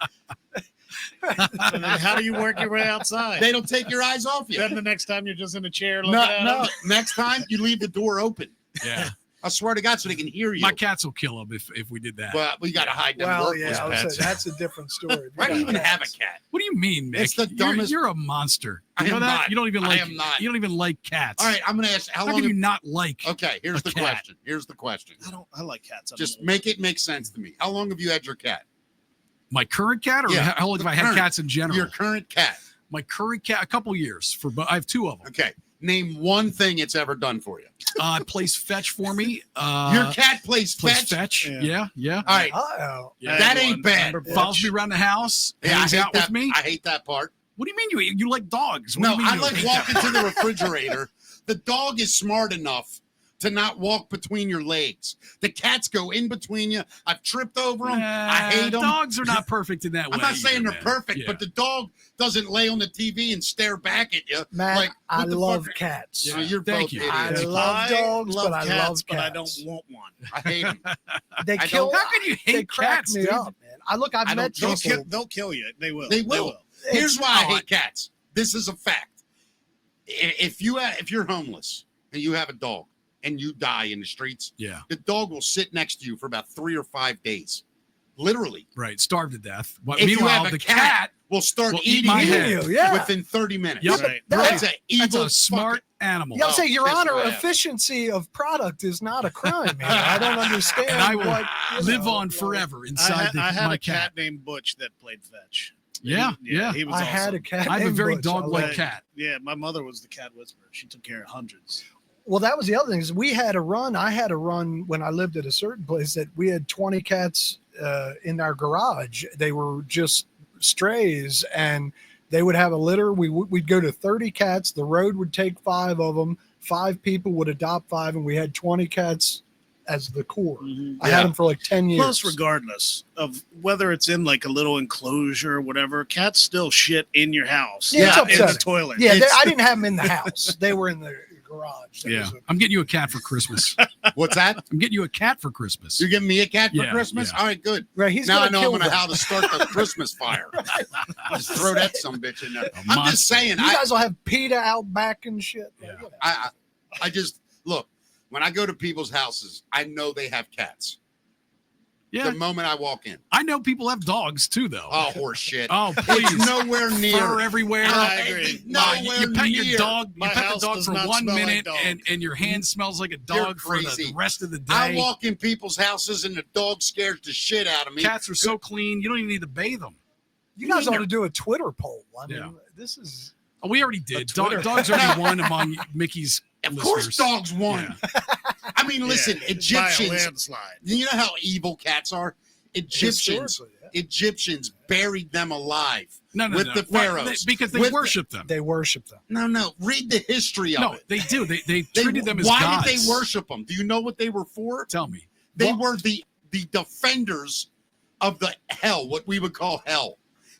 And then how do you work your way outside? They don't take your eyes off you. Then the next time you're just in a chair looking No, at no. them. Next time you leave the door open. Yeah. I swear to God, so they can hear you. My cats will kill him if we did that. But we got to hide them. Well, worthless yeah, I would pets. say that's a different story. Why do you even have a cat? What do you mean, Mick? It's the dumbest- You're a monster. You I know am that? not. You don't even I like. am not. You don't even like cats. All right, I'm going to ask how How long. can you not like? Okay, here's a the cat? question. Here's the question. I like cats. Just make it make sense to me. How long have you had your cat? My current cat, or Yeah, how long have the I had current- cats in general? Your current cat. My current cat, a couple years I have 2 of them. Okay. Name one thing it's ever done for you. Plays fetch for me. Your cat plays plays fetch. fetch. Yeah. All right. Uh-oh. Yeah. That ain't bad. Follows me around the house. Yeah, I Hangs hate out that. with me. I hate that part. What do you mean you like dogs? What No, do you mean I you like hate walking that? to the refrigerator. The dog is smart enough to not walk between your legs. The cats go in between you. I've tripped over them. I hate them. Dogs are not perfect in that way. I'm not saying either, they're man. perfect, Yeah. but the dog doesn't lay on the TV and stare back at you. Man, like, I what the love fuck? cats. Yeah, you're Thank both you. idiots. I love dogs, love but I cats, love but I don't cats. want one. I hate them. They I kill. don't- How can you They hate crack cats, me dude? up, man. I've met people. They'll kill you. They will. They will. Here's why I oh, hate cats. This is a fact. If you're homeless and you have a dog and you die in the streets, Yeah. the dog will sit next to you for about 3 or 5 days. Literally. Right. Starved to death. But If you meanwhile, have a the cat will start will eat eating my you head. Yeah. within 30 minutes. Yep. Right. That's an That's evil a smart animal. Yeah, I'll say, Your kiss Honor, my ass. efficiency of product is not a crime, man. I don't understand. And I will what, you live know, on like, forever I inside had my a cat named Butch that played fetch. Yeah. He was I awesome. had a cat. I have a named very Butch. I dog-like love- cat. Yeah, my mother was the cat whisperer. She took care of hundreds. Well, that was the other thing is we had a run. I had a run when I lived at a certain place that we had 20 cats in our garage. They were just strays, and they would have a litter. We'd go to 30 cats. The road would take 5 of them. 5 people would adopt 5, and we had 20 cats as the core. I had them for like 10 years. Plus, regardless of whether it's in like a little enclosure or whatever, cats still shit in your house. Yeah, it's not in the upsetting. toilet. Yeah, It's- I didn't have them in the house. They were in the garage. Yeah. I'm getting you a cat for Christmas. What's that? I'm getting you a cat for Christmas. You're giving me a cat for Yeah, Christmas? yeah. All right, good. Right, he's Now I gonna know kill I'm gonna them. how to start the Christmas fire. Just throw that bitch in there. I'm monster. just saying. You guys will have PETA out back and shit. Yeah. You know. I just look when I go to people's houses. I know they have cats. Yeah. The moment I walk in. I know people have dogs too, though. Oh, horse shit. Oh, please. It's nowhere near. Fur everywhere. I agree. Nowhere You pet near. your dog. You My pet the house dog does for not 1 smell like minute, dog. and your hand smells like a You're dog for the crazy. rest of the day. I walk in people's houses and the dog scares the shit out of me. Cats are so clean, you don't even need to bathe them. You guys ought to do a Twitter poll. I mean, Yeah. this is. Oh, we already did. Twitter. Dogs already won among Mickey's Of listeners. course, dogs won. Yeah. I mean, listen, By a Egyptians. landslide. You know how evil cats are? Egyptians. Historically, yeah. Egyptians buried them alive No, with the Why? pharaohs. Because they With worship them. They worship them. No. Read the history of No, it. they do. They treated them as why gods. did they worship them? Do you know what they were for? Tell me. They were the defenders of the hell, what we would call hell.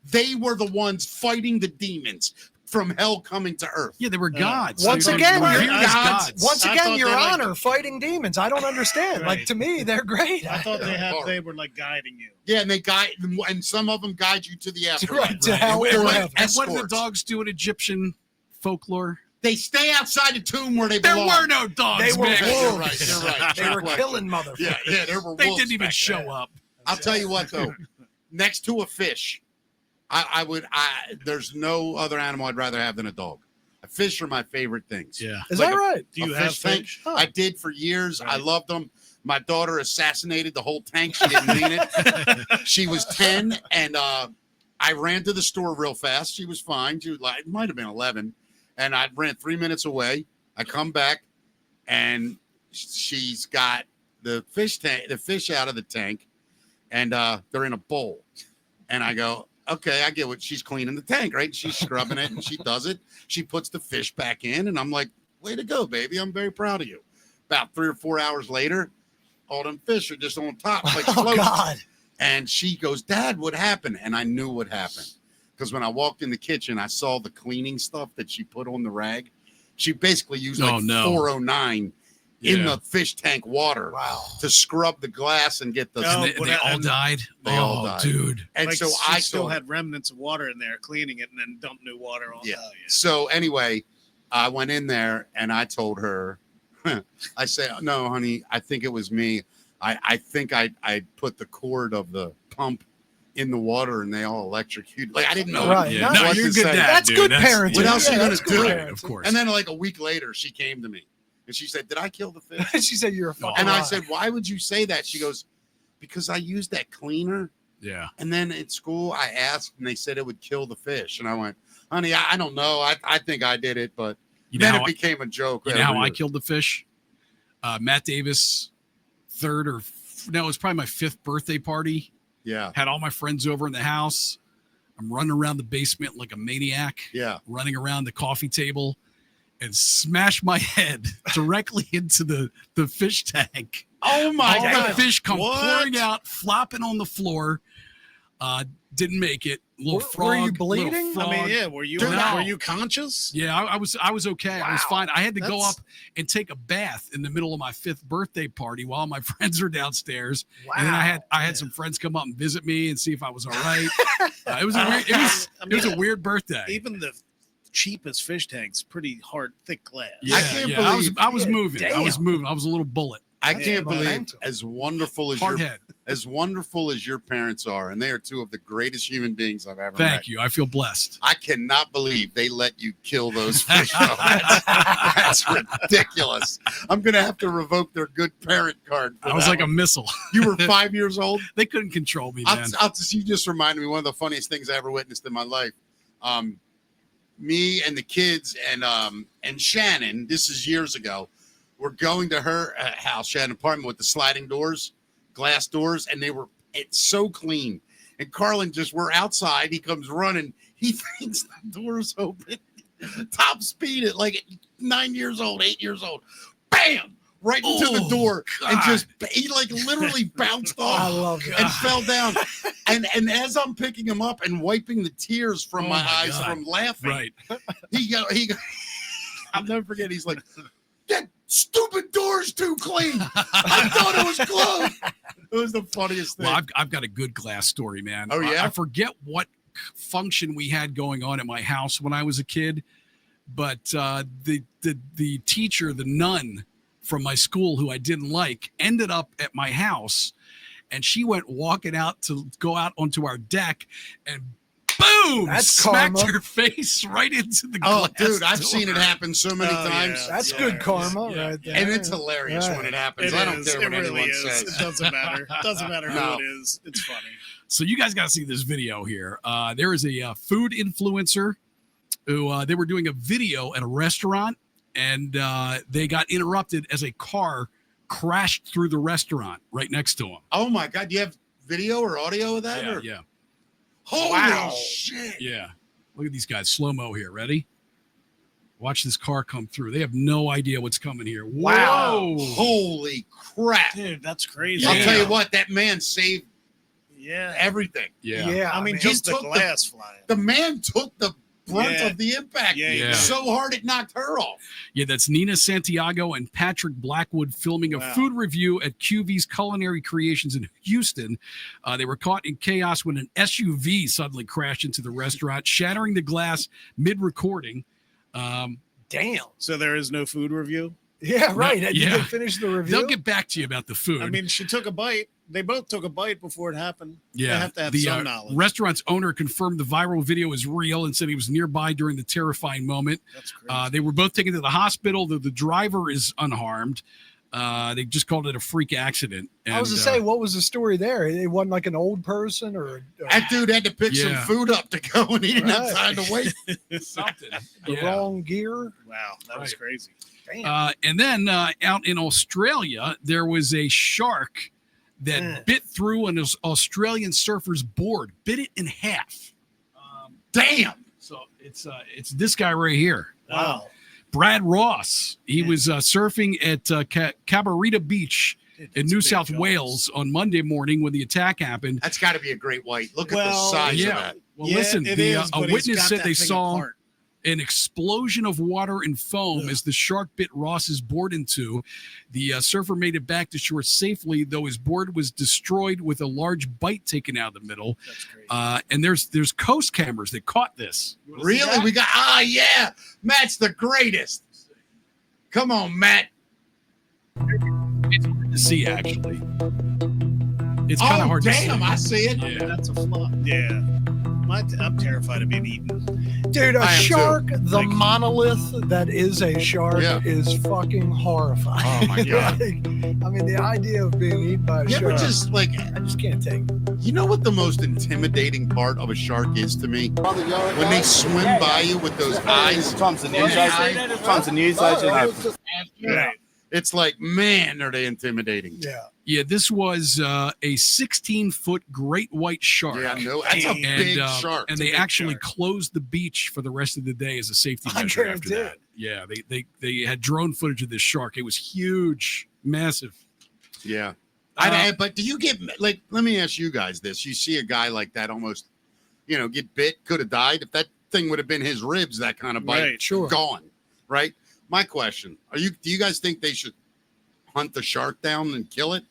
They were the ones fighting the demons from hell coming to earth. Yeah, they were gods. Once They again, were you're here as gods. Once I again, thought Your they liked Honor, fighting demons. I don't understand. Like, Right. to me, they're great. I thought they were like guiding you. Yeah, and they guide, and some of them guide you to the afterlife. Right, to hell And or what, heaven. and what do the Escorts. dogs do in Egyptian folklore? They stay outside the tomb where they There belong. were no dogs. They were Mick. wolves. You're right. You're right. They were killing motherfuckers. Yeah, there were. They wolves didn't even back show then. up. I'll tell you what, though. Next to a fish, there's no other animal I'd rather have than a dog. Fish are my favorite things. Yeah. Is Like that right? Do you a have tank. fish? I did for years. I Right. loved them. My daughter assassinated the whole tank. She didn't mean it. She was 10, and I ran to the store real fast. She was fine. She was like, it might have been 11, and I ran 3 minutes away. I come back, and she's got the fish out of the tank, and they're in a bowl. And I go, okay, I get what she's cleaning the tank, right? She's scrubbing it, and she does it. She puts the fish back in, and I'm like, way to go, baby. I'm very proud of you. About 3 or 4 hours later, all them fish are just on top, like Oh, floating. God. And she goes, Dad, what happened? And I knew what happened. Because when I walked in the kitchen, I saw the cleaning stuff that she put on the rag. She basically used like 409 in the fish tank water to scrub the glass and get the... No. And they all died. They all died. Dude. And Like, so she I still thought, had remnants of water in there, cleaning it, and then dumped new water on. yeah. Oh, So anyway, I went in there and I told her, I said, no, honey, I think it was me. I think I put the cord of the pump in the water and they all electrocuted. Like, I didn't know. Right. Yeah. No, No, what you're to good say. dad. That's dude. good parenting. What else are you that's gonna do? good Right, parenting. of course. And then like a week later, she came to me and she said, did I kill the fish? She said, "You're a fucking And I liar." said, why would you say that? She goes, because I used that cleaner. Yeah. And then at school, I asked and they said it would kill the fish. And I went, honey, I don't know. I think I did it, but You know then how it became a joke. You know how every I year. killed the fish? Matt Davis, it was probably my 5th birthday party. Yeah. Had all my friends over in the house. I'm running around the basement like a maniac, Yeah. running around the coffee table, and smash my head directly into the fish tank. Oh my All God. the fish come What? pouring out, flopping on the floor. Didn't make it. Little Were frog. you little bleeding? frog. I mean, yeah. Were you conscious? Yeah, I was okay. I was Wow. fine. I had to go That's- up and take a bath in the middle of my 5th birthday party while my friends are downstairs. And then I had some friends come up and visit me and see if I was all right. It was a weird birthday. Even the cheapest fish tanks, pretty hard, thick glass. Yeah, I can't yeah. believe- I was moving. I was Damn. moving. I was a little bullet. I Yeah, can't believe momentum. as wonderful as Hard your head. as wonderful as your parents are, and they are two of the greatest human beings I've ever met. Thank you. I feel blessed. I cannot believe they let you kill those fish. though. That's ridiculous. I'm gonna have to revoke their good parent card. For I was that like a one. missile. You were 5 years old. They couldn't control me, man. You just reminded me one of the funniest things I ever witnessed in my life. Me and the kids and Shannon. This is years ago. We're going to her house. She had an apartment with the sliding doors, glass doors, and it's so clean. And Carlin we're outside. He comes running. He thinks the door's open. Top speed at like 9 years old, 8 years old. Bam! Right into the door. And he like literally bounced off. I love it. And fell down. And as I'm picking him up and wiping the tears from my eyes God. from laughing, Right. he I'll never forget. He's like, Stupid door's too clean. I thought it was closed. It was the funniest thing. Well, I've got a good glass story, man. Oh, yeah? I forget what function we had going on at my house when I was a kid, but the teacher, the nun from my school who I didn't like, ended up at my house, and she went walking out to go out onto our deck, and boom, That's smacked karma. her face right into the Oh, glass dude, I've door. seen it happen so many times. yeah. That's good karma right there. And it's hilarious Right. when it happens. It I don't is. care what It really anyone is. says. It doesn't matter. It doesn't matter No. who it is. It's funny. So you guys got to see this video here. There is a food influencer who they were doing a video at a restaurant, and they got interrupted as a car crashed through the restaurant right next to them. Oh my God, do you have video or audio of that? or? Yeah. Holy shit. Yeah. Look at these guys. Slow-mo here. Ready? Watch this car come through. They have no idea what's coming here. Wow. Whoa. Holy crap. Dude, that's crazy. I'll Yeah. tell you what, that man saved Yeah. everything. Yeah. I mean, he just the took the- glass flying. The man took the brunt Yeah. of the impact Yeah, yeah. so hard it knocked her off. Yeah, that's Nina Santiago and Patrick Blackwood filming a Wow. food review at QV's Culinary Creations in Houston. They were caught in chaos when an SUV suddenly crashed into the restaurant, shattering the glass mid-recording. Damn. So there is no food review? Yeah, right. Did yeah. they finish the review? They'll get back to you about the food. I mean, she took a bite. They both took a bite before it happened. yeah, They have to have the some knowledge. restaurant's owner confirmed the viral video is real and said he was nearby during the terrifying moment. That's crazy. They were both taken to the hospital. The driver is unharmed. They just called it a freak accident. I was to say, what was the story there? It wasn't like an old person or That dude had to pick some Yeah. food up to go, and he didn't have Right. time to wait. something. the Yeah. wrong gear. Wow, that was Right. crazy. Damn. And then out in Australia, there was a shark that bit through an Australian surfer's board, bit it in half. Damn. So it's this guy right here, Wow. Brad Ross. He was surfing at Cabarita Beach Dude, in that's New big South jaws. Wales on Monday morning when the attack happened. That's got to be a great white. Look at the Well, size yeah. of that. Well, Yeah, listen, it the, is, a but he's witness got said that they thing saw apart. an explosion of water and foam Ugh. as the shark bit Ross's board in two. The surfer made it back to shore safely, though his board was destroyed with a large bite taken out of the middle. That's crazy. And there's coast cameras that caught this. Really? We got, yeah. Matt's the greatest. Come on, Matt. It's hard to see, actually. It's kind of hard damn, to I see it. see. Yeah. That's a flop. Yeah. I'm terrified of being eaten. Dude, a I am too. shark, the Like- monolith that is a shark Yeah. is fucking horrifying. Oh, my God. I mean, the idea of being eaten by a You ever shark, just like, I just can't take it. you know what the most intimidating part of a shark is to me? When they swim by you with those eyes. Times the news agent. Times the news agent. Right. It's like, man, are they intimidating. Yeah. Yeah, this was a 16-foot great white shark. Yeah, no, that's a And, big shark. and It's a they big actually shark. closed the beach for the rest of the day as a safety I measure after guarantee that. it. Yeah, they had drone footage of this shark. It was huge, massive. Yeah. But do you get, like, let me ask you guys this. You see a guy like that almost, get bit, could have died. If that thing would have been his ribs, that kind of bite, Right. Sure. gone, right? My question, do you guys think they should hunt the shark down and kill it?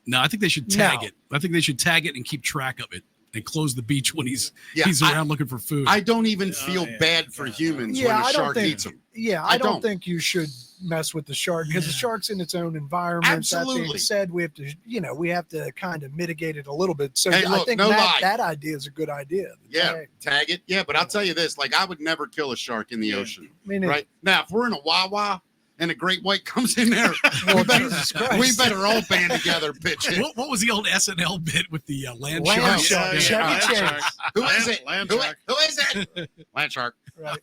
No, I think they should tag No. it. I think they should tag it and keep track of it and close the beach when he's Yeah, around looking for food. I don't even feel yeah. bad for humans Yeah, when a I don't shark think- eats them. Yeah, I I don't don't. think you should mess with the shark because the shark's in its own environment. That Absolutely. being said, we have to, we have to kind of mitigate it a little bit. So Hey, I look, think no lie. that idea is a good idea. The Yeah, tag. tag it. Yeah, but I'll tell you this, like I would never kill a shark in the ocean, I mean, right? Now, if we're in a Wawa and a great white comes in there, Well, we, better, Jesus Christ. we better all band together, pitch it. what was the old SNL bit with the land Land shark? shark. Yeah, Chevy land Chase. shark. Who is it? Land Who, shark. who is it? Land shark. Right.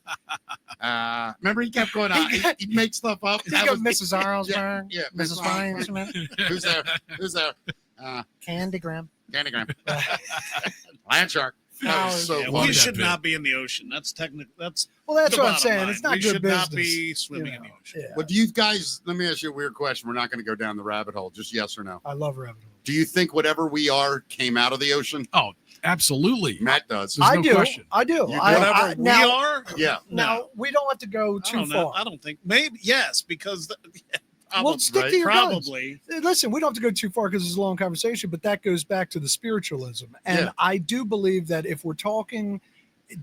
Remember he kept going out. He'd make stuff up. Think of Mrs. Arlsberg, Yeah, Mrs. Feinsman, Who's there? Who's there? Candygram. Candygram. Land shark. That was so Yeah, funny. love We that should bit. not be in the ocean. That's technically that's Well, that's the what I'm bottom saying. line. It's not we good should business. not be swimming in the ocean. Yeah. Well, do you guys, let me ask you a weird question. We're not going to go down the rabbit hole. Just yes or no. I love rabbit holes. Do you think whatever we are came out of the ocean? Oh, absolutely. Matt does. There's I no do. question. I do. do? I, Whatever we now, are. Yeah. now we don't have to go I too don't know. far. I don't think maybe yes because Well, stick right? to your guns. Probably. Listen, we don't have to go too far because it's a long conversation, but that goes back to the spiritualism. And Yeah. I do believe that if we're talking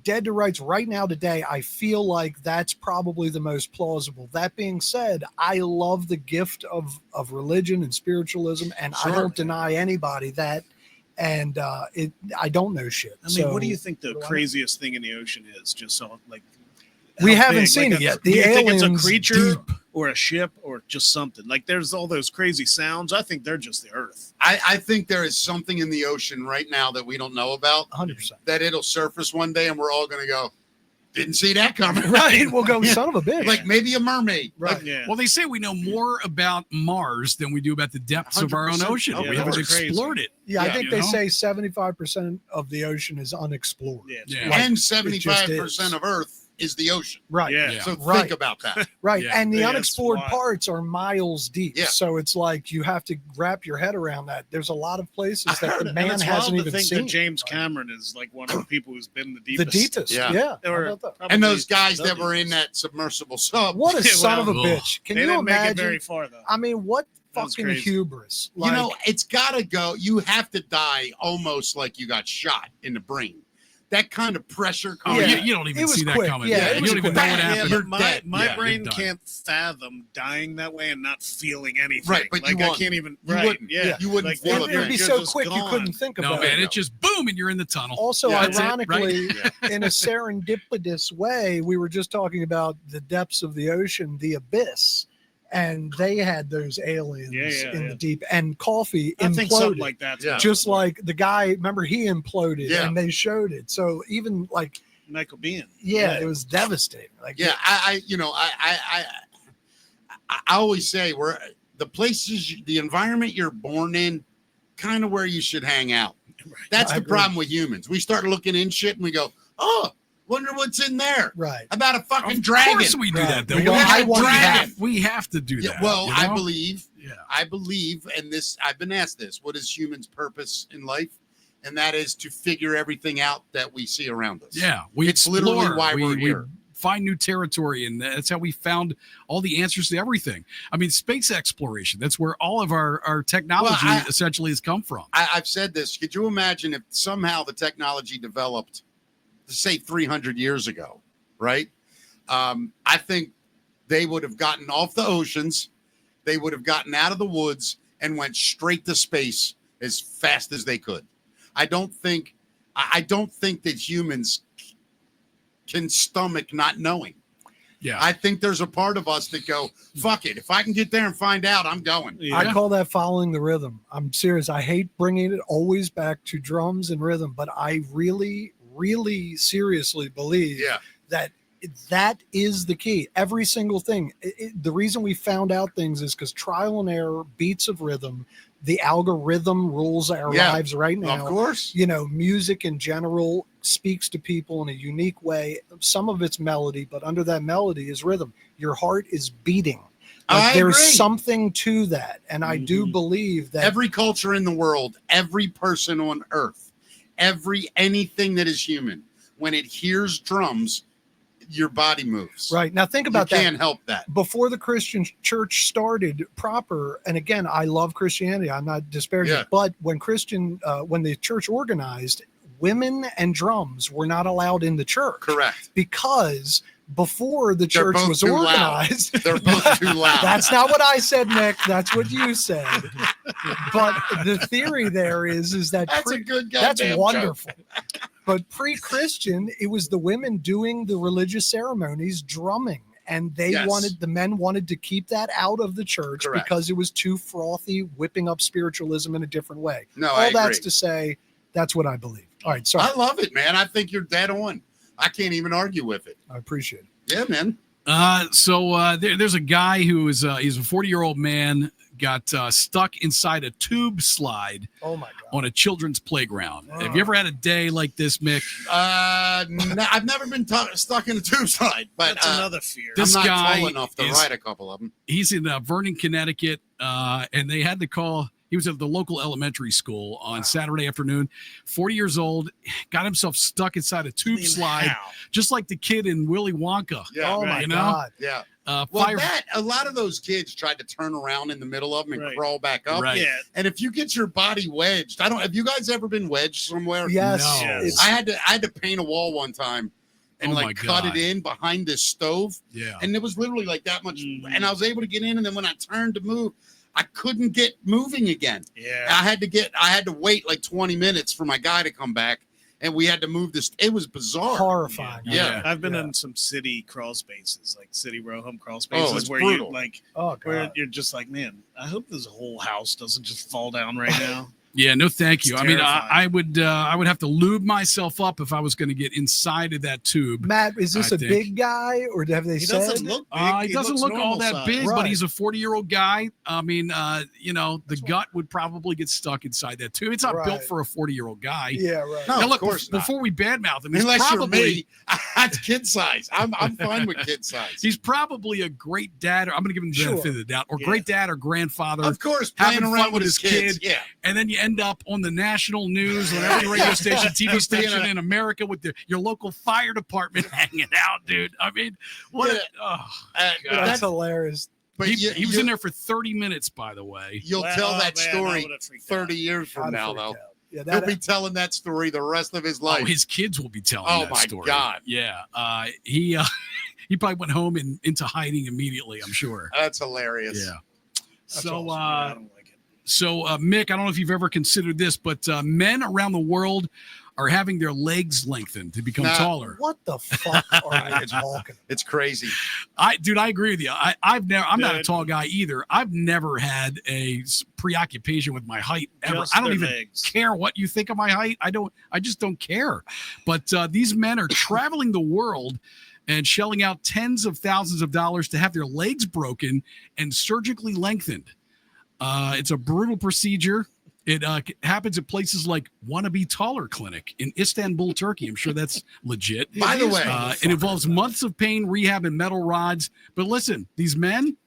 dead to rights right now today, I feel like that's probably the most plausible. That being said, I love the gift of religion and spiritualism, and I Sure. don't deny anybody that. And I don't know shit. I mean, what do you think the craziest thing in the ocean is? Just so like We how haven't big? seen Like it yet. Do The you think it's a aliens creature deep. or a ship or just something? Like there's all those crazy sounds. I think they're just the Earth. I think there is something in the ocean right now that we don't know about. 100%. That it'll surface one day, and we're all going to go, didn't see that coming. Right. We'll go, Yeah. son of a bitch. Like maybe a mermaid. Right. Like, Yeah. Well, they say we know more about Mars than we do about the depths of our own 100%. ocean. Oh, we yeah, haven't that's crazy. explored it. Yeah, I Yeah, think you they know? say 75% of the ocean is unexplored. Yeah. Yeah. Like, and it just 75% is. of Earth is the ocean. Right. Yeah. Yeah. So Right. think about that. Right. Yeah. And the Yeah, it's unexplored wild. parts are miles deep. Yeah. So it's like you have to wrap your head around that. There's a lot of places that the And man it's hasn't wild to even think seen. that James Cameron is like one of the people who's been the The deepest. deepest. Yeah. Yeah. How Or about that? probably And those guys the that were in deepest. that submersible sub. What a Yeah, son of a well, bitch. Can They you didn't make it imagine? very far though. I mean, what That was fucking crazy. hubris. You know, it's got to go. You have to die almost like you got shot in the brain. That kind of pressure. Oh, Yeah. you don't even It was see that quick. coming. Yeah, it you was don't even quick. know what Yeah, happened. you're my dead. my Yeah, brain you're done. can't fathom dying that way and not feeling anything. Right, but like you I can't. can't even. You right, wouldn't. yeah, You wouldn't Like, feel it it. would be you're so just quick you gone. couldn't think No, about man, it. it just boom, and you're in the tunnel. Also, Yeah, that's it, right? ironically, in a serendipitous way, we were just talking about the depths of the ocean, the abyss, and they had those aliens in the deep. And Coffee I think something imploded, like that. Yeah. just like the guy. Remember, he imploded, Yeah. and they showed it. So even like, Michael Biehn. yeah, it was devastating. Like, Yeah, I always say we're the places, the environment you're born in, kind of where you should hang out. That's I the agree. problem with humans. We start looking in shit and we go, oh, wonder what's in there. right. About a fucking Of dragon. course we do Right. that. Though. We go, We I have, want we that. have- we have to do Yeah, that. well, you I know? believe, Yeah. and this, I've been asked this, what is humans' purpose in life? And that is to figure everything out that we see around us. Yeah, we It's explore. literally why we're we here. find new territory, and that's how we found all the answers to everything. I mean, space exploration, that's where all of our technology Well, essentially has come from. I've said this. Could you imagine if somehow the technology developed, say, 300 years ago, right? I think they would have gotten off the oceans, they would have gotten out of the woods and went straight to space as fast as they could. I don't think that humans can stomach not knowing. Yeah. I think there's a part of us that go, fuck it. If I can get there and find out, I'm going. Yeah. I call that following the rhythm. I'm serious. I hate bringing it always back to drums and rhythm, but I really, really seriously believe Yeah. that is the key. Every single thing. The reason we found out things is because trial and error, beats of rhythm, the algorithm rules our Yeah, lives right now. Of course. You know, music in general speaks to people in a unique way. Some of it's melody, but under that melody is rhythm. Your heart is beating. Like, I there's agree. something to that. And I do believe that Every culture in the world, every person on earth, anything that is human, when it hears drums, your body moves. right now, think about you that. can't help that. Before the Christian church started proper, and again, I love Christianity. I'm not disparaging, Yeah. but when the church organized, women and drums were not allowed in the church. Correct. Because before the They're church both was too loud. organized, They're both too loud. that's not what I said, Nick. That's what you said. But the theory there is that That's a good goddamn that's joke. wonderful. But pre-Christian, it was the women doing the religious ceremonies, drumming, and Yes. the men wanted to keep that out of the church Correct. because it was too frothy, whipping up spiritualism in a different way. No, All I that's agree. to say, that's what I believe. All right, sorry, I love it, man. I think you're dead on. I can't even argue with it. I appreciate it. Yeah, man. There's a guy who is he's a 40-year-old man, got stuck inside a tube slide Oh my God. on a children's playground. Oh. Have you ever had a day like this, Mick? I've never been stuck in a tube slide, but That's another fear. I'm This not guy tall enough to is- ride a couple of them. He's in Vernon, Connecticut, and they had to call He was at the local elementary school on Saturday afternoon. 40 years old, got himself stuck inside a tube slide, just like the kid in Willy Wonka. Yeah, Oh my God. Yeah. Well, a lot of those kids tried to turn around in the middle of them and crawl back up. Right. Yeah. And if you get your body wedged, have you guys ever been wedged somewhere? Yes. No. It's- I had to paint a wall one time and Oh my cut God. it in behind this stove. Yeah. And it was literally like that much. And I was able to get in. And then when I turned to move, I couldn't get moving again. Yeah. I had to wait like 20 minutes for my guy to come back. And we had to move this. It was bizarre. horrifying. Yeah. I've been in some city crawl spaces, like city row home crawl spaces, it's where brutal. you like, Oh where God. you're just like, man, I hope this whole house doesn't just fall down right now. Yeah, no, thank you. It's I mean, terrifying. I would have to lube myself up if I was going to get inside of that tube. Matt, is this I a think. big guy, or have they He said? doesn't look big. He doesn't looks look all normal that size. big, but Right. he's a 40-year-old guy. I mean, the gut would probably get stuck inside that tube. It's not built Right. for a 40-year-old guy. Yeah, right. No, Now, of look, course not. before we badmouth him, he's Unless probably you're me, that's kid size. I'm fine with kid size. he's probably a great dad. Or I'm going to give him the benefit of the doubt, or Yeah. great dad or grandfather. Of course, playing having around fun with his kids. kid. Yeah. And then you end up on the national news on every radio station, TV station in America with your local fire department hanging out, dude. I mean, what? Yeah. God. That's hilarious. But He was in there for 30 minutes, by the way. You'll Well, tell oh, that man, I story would've freaked 30 years from I'd now, freak though. out. Yeah, He'll that be telling that story the rest of his life. Oh, his kids will be telling Oh, that my story. God. Yeah. He probably went home and into hiding immediately, I'm sure. That's hilarious. Yeah. That's So, awesome. I don't like it. So, Mick, I don't know if you've ever considered this, but men around the world are having their legs lengthened to become Nah. taller. what the fuck are you talking? It's crazy. I agree with you. I'm not a Dude. tall guy either. I've never had a preoccupation with my height ever. Just I don't their even legs. care what you think of my height. I just don't care. But these men are traveling the world and shelling out tens of thousands of dollars to have their legs broken and surgically lengthened. It's a brutal procedure. It happens at places like Wanna Be Taller Clinic in Istanbul, Turkey. I'm sure that's legit. By the way, It involves months of pain, rehab, and metal rods. But listen, these men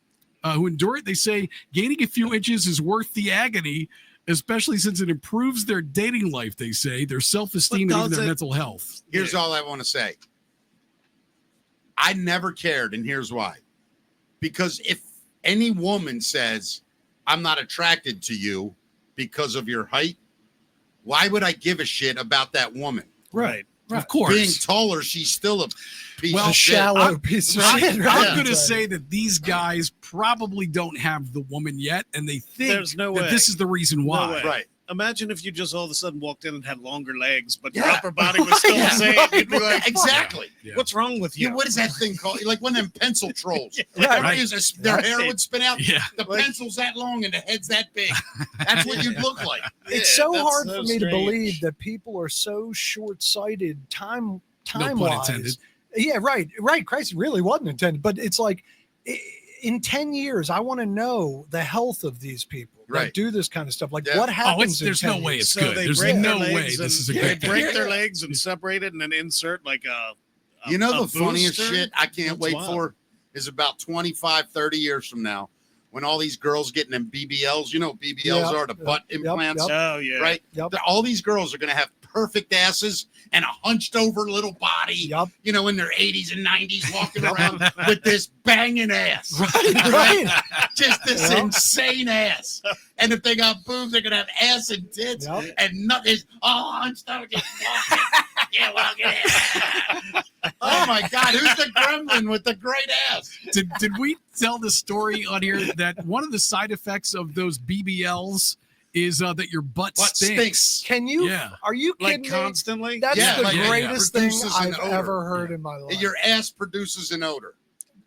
who endure it, they say gaining a few inches is worth the agony, especially since it improves their dating life, they say, their self-esteem, But and even does their it- mental health. here's all I want to say. I never cared, and here's why. Because if any woman says, I'm not attracted to you because of your height, why would I give a shit about that woman? Right. Of course. Being taller, she's still a piece Well, of shit. Shallow piece of shit. I'm Right? going to say that these guys probably don't have the woman yet, and they think There's no that way. this is the reason why. No way. Right. Imagine if you just all of a sudden walked in and had longer legs, but your Yeah. upper body was still Yeah. the same. You'd be like, Exactly. Yeah. what's wrong with you? Yeah, what is that thing called? Like one of them pencil trolls. Right. What is this? Their hair would spin out. Yeah. The pencil's that long and the head's that big. That's what you'd look like. It's Yeah, so that's hard so for me to strange. believe that people are so short-sighted time pun wise. intended. Yeah, right. Christ, it really wasn't intended. But it's like in 10 years, I want to know the health of these people that Right. do this kind of stuff. Like Yeah. what happens? there's in no 10 way years? it's So good. they There's break no their way legs this is a and- good They break thing. their legs and separate it and then insert like a You know a the funniest booster? shit I can't That's wait wild. for is about 25, 30 years from now when all these girls getting them BBLs, you know what BBLs Yeah. are, the butt Yep. implants, Yep. Oh yeah. right? Yep. All these girls are going to have perfect asses and a hunched over little body, Yup. you know, in their 80s and 90s walking around with this banging ass. Right. Just this Yeah. insane ass. And if they got boobs, they're going to have ass and tits Yep. and nothing. Oh, hunched over, just walking. Yeah, walking ass. Oh my God, who's the gremlin with the great ass? Did we tell the story on here that one of the side effects of those BBLs is that your butt What stinks? stinks? Can you? Yeah. Are you Like kidding me? constantly. That's Yeah, the like, yeah, greatest thing produces an I've odor. ever heard in my life. Your ass produces an odor.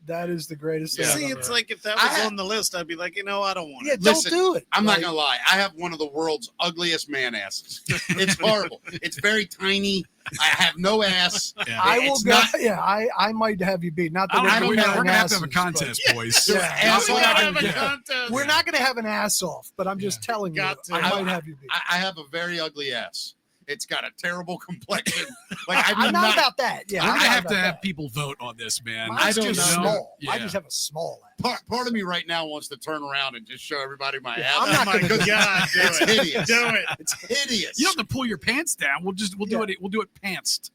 That is the greatest thing. Yeah. I've See, ever it's heard. like if that I was had- on the list, I'd be like, I don't want Yeah, it. don't Listen, do it. I'm Like, not gonna lie. I have one of the world's ugliest man asses. It's horrible. It's very tiny. I have no ass. Yeah. I will It's go. not- Yeah, I might have you beat. Not that I don't we're know. comparing We're gonna have to have a asses, but- contest, boys. Yeah. Ass We on gotta every- have a Yeah. contest. We're not going to have an ass off, but I'm just telling you, Got to. I might have you beat. I have a very ugly ass. It's got a terrible complexion. Like I'm not about that. Yeah, I I'm not have about to have that. people vote on this, man. Mine's don't just know. small. Yeah. I just have a small ass. part of me right now wants to turn around and just show everybody my Yeah, ass. I'm not Oh my gonna do God, do It's it. hideous. Do it. It's hideous. You don't have to pull your pants down. We'll do it. We'll do it pantsed.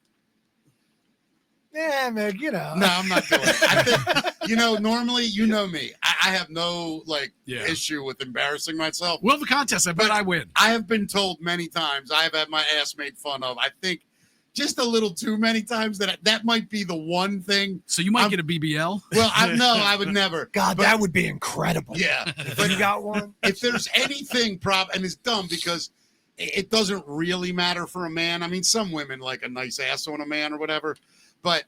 Yeah, man, you know. No, I'm not doing it. I think, normally, you know me. I have no issue with embarrassing myself. We'll have a contest. I bet I win. I have been told many times I have had my ass made fun of. I think just a little too many times that might be the one thing. So you might get a BBL. Well, I would never. God, But- that would be incredible. Yeah. But you got one? If there's anything and it's dumb because it doesn't really matter for a man. I mean, some women like a nice ass on a man or whatever, but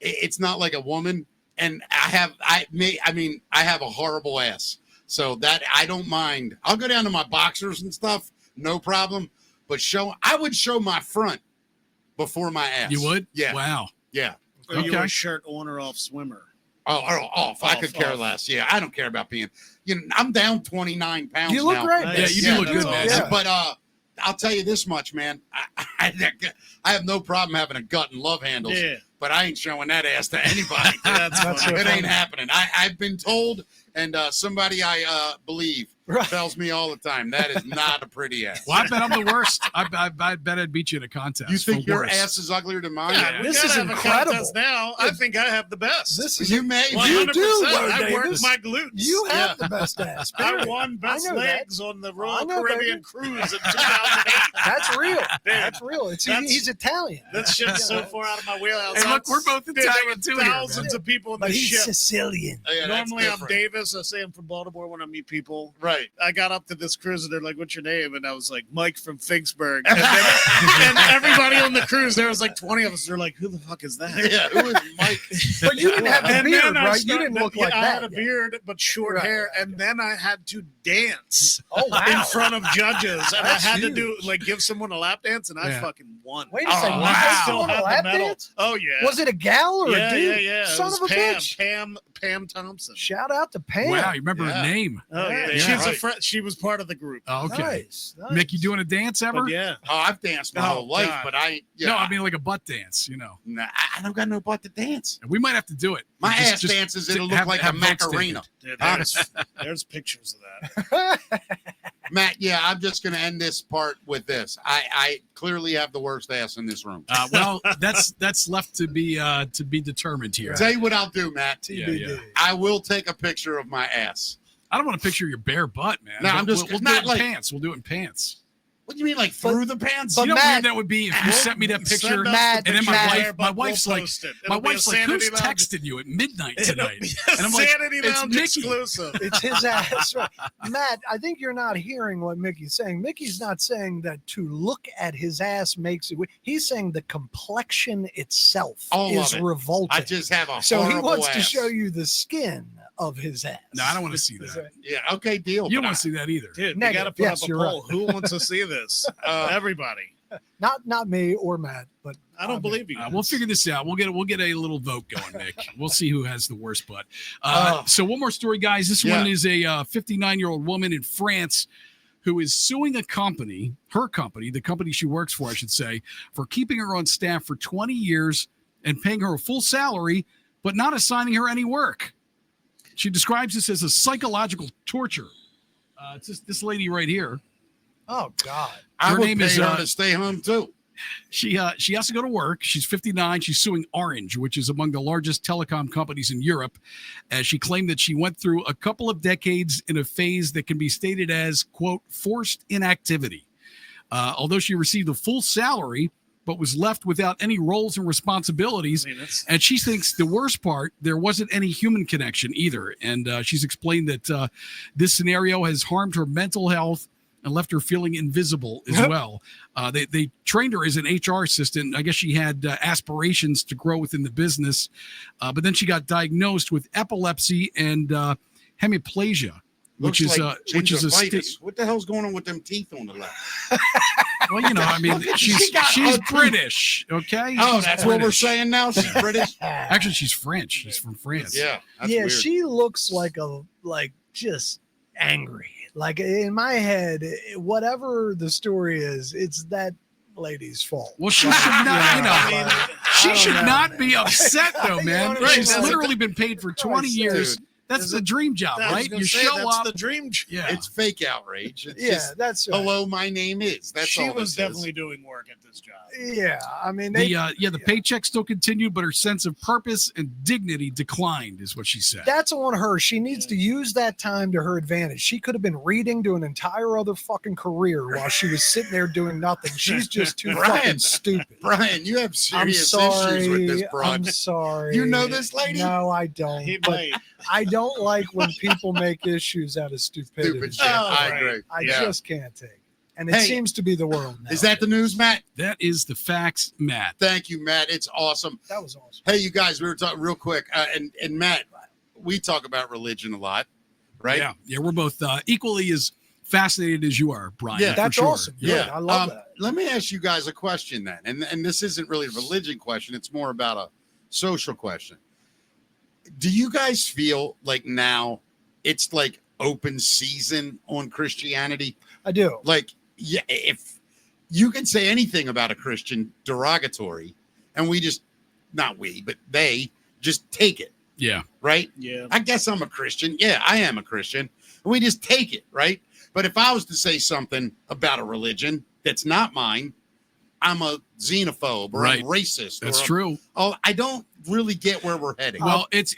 it's not like a woman. And I have a horrible ass. So that I don't mind. I'll go down to my boxers and stuff, no problem. But I would show my front before my ass. You would? Yeah. Wow. Yeah. Are you Okay. a shirt on or off swimmer? Oh, off. I could care Off. less. Yeah, I don't care about being. I'm down 29 pounds. You look now. great. Yeah, you do look good, man. Yeah. But I'll tell you this much, man. I have no problem having a gut and love handles. Yeah. But I ain't showing that ass to anybody. That's funny. It ain't happening. I've been told, and somebody I believe tells me all the time that is not a pretty ass. Well, I bet I'm the worst. I bet I'd beat you in a contest. You think for your worse. ass is uglier than mine? Yeah, we This gotta is have a incredible. contest now. I think I have the best. This is You may. 100%. I Davis. worked my glutes. You have the best ass. I period. won best I know that. legs on the I Royal know, Caribbean baby. cruise in 2008. That's real. That's real. That's- He's Italian. That shit's so far out of my wheelhouse. Hey, look, we're both Dude, there Italian were too here, thousands of people on But the he's ship. Sicilian. Yeah, that's Normally I'm different. Davis. I say I'm from Baltimore when I meet people. Right. I got up to this cruise and they're like, "What's your name?" And I was like, "Mike from Figsburg." And, and everybody on the cruise, there was like 20 of us. They're like, "Who the fuck is that?" Yeah. Who is Mike? But you didn't have a And beard, then I right? You started- didn't look like I that. had a beard but short Right, hair, right, and then I had to dance Oh, wow. in front of judges, and That's I had to huge. do give someone a lap dance, and I Yeah. fucking won. Wait a second. Oh, You wow. guys Still doing a have lap the medal. dance? Oh yeah. Was it a gal or yeah, a dude? yeah. It Son was of a Pam, bitch. Pam Thompson. Shout out to Pam. Wow, you remember Yeah. her name? Oh yeah, Yeah. she's Right. a friend. She was part of the group. Oh, okay. Nice. Mick, you doing a dance ever? But yeah, Oh, I've danced my Oh, whole life, God. but No, I mean like a butt dance. nah, I don't got no butt to dance. We might have to do it. My Just- ass just dances, to it'll look have- like have a votes Macarena. taken. dude, there's pictures of that. Matt, yeah, I'm just going to end this part with this. I clearly have the worst ass in this room. Well, that's left to be determined here. Tell you what I'll do, Matt. TBD. I will take a picture of my ass. I don't want to picture your bare butt, man. No, I'm But just- we'll do not it in like- pants. We'll do it in pants. What do you mean, like through the pants? but You know how Matt- weird that would be if you sent me that picture, Send us Matt, the and then my picture wife, there, my but wife's we'll like, post it. my It'll be a wife's like, Sanity who's Lounge- texting you at midnight It'll tonight? be a And I'm like, Sanity it's Lounge Mickey. exclusive. It's his ass. Right. Matt, I think you're not hearing what Mickey's saying. Mickey's not saying that to look at his ass makes it. He's saying the complexion itself All is of it. revolting. I just have a so he horrible wants to ass. show you the skin of his ass. No, I don't want to see that. Yeah, okay, deal. You don't but want to see that either. Dude, we Negative. got to put Yes, up a you're poll. Who wants to see this? Everybody. Not me or Matt, but I don't believe you. We'll figure this out. We'll get a little vote going, Nick. We'll see who has the worst butt. Oh. So one more story, guys. This Yeah. one is a 59-year-old woman in France who is suing a company, her company, the company she works for, I should say, for keeping her on staff for 20 years and paying her a full salary, but not assigning her any work. She describes this as a psychological torture. It's just this lady right here. oh god. I her would name pay is, her to stay home too. She has to go to work. She's 59. She's suing Orange, which is among the largest telecom companies in Europe, as she claimed that she went through a couple of decades in a phase that can be stated as, quote, forced inactivity. Although she received a full salary, but was left without any roles and responsibilities. I mean, it's- And she thinks the worst part, there wasn't any human connection either. And she's explained that this scenario has harmed her mental health and left her feeling invisible as well. They trained her as an HR assistant. I guess she had aspirations to grow within the business, but then she got diagnosed with epilepsy and hemiplegia, which Looks is like which is a gingivitis. What the hell's going on with them teeth on the left? well, you know, I mean, she's British, okay? Oh, She's that's what we're British. saying now. She's British. Actually, she's French. She's from France. Yeah, that's yeah, weird. she looks like just angry. Like in my head, whatever the story is, it's that lady's fault. Well, she should not, she should know, not man. be upset though, man. Right, She's that's literally been paid for 20 years. Dude. That's the dream job, I was right? gonna You say, show that's up. the dream. Yeah. It's fake outrage. It's Yeah, just, that's right. hello, my name is. That's She all was this is. definitely doing work at this job. Yeah, I mean, The paycheck still continued, but her sense of purpose and dignity declined, is what she said. that's on her. She needs to use that time to her advantage. She could have been reading to an entire other fucking career while she was sitting there doing nothing. She's just too fucking stupid. Brian, you have I'm serious sorry. issues with this broad. I'm sorry. You know this lady? No, I don't. He But might. I don't like when people make issues out of stupidity. Stupid shit. Oh, I right. agree. I Yeah. just can't take it. And it Hey, seems to be the world now. Is that the news, Matt? That is the facts, Matt. Thank you, Matt. It's awesome. That was awesome. Hey, you guys, we were talking real quick, and Matt, we talk about religion a lot, right? Yeah, we're both equally as fascinated as you are, Brian. Yeah, for That's sure. awesome. Yeah, Good. I love that. Let me ask you guys a question then, and this isn't really a religion question; it's more about a social question. Do you guys feel like now it's like open season on Christianity? I do. Like, yeah, if you can say anything about a Christian derogatory, and we just, not we, but they just take it, Yeah. right? Yeah. I guess I'm a Christian. Yeah, I am a Christian. And we just take it, right? But if I was to say something about a religion that's not mine, I'm a xenophobe or Right. I'm racist. That's or true. Oh, I don't really get where we're heading. Well, it's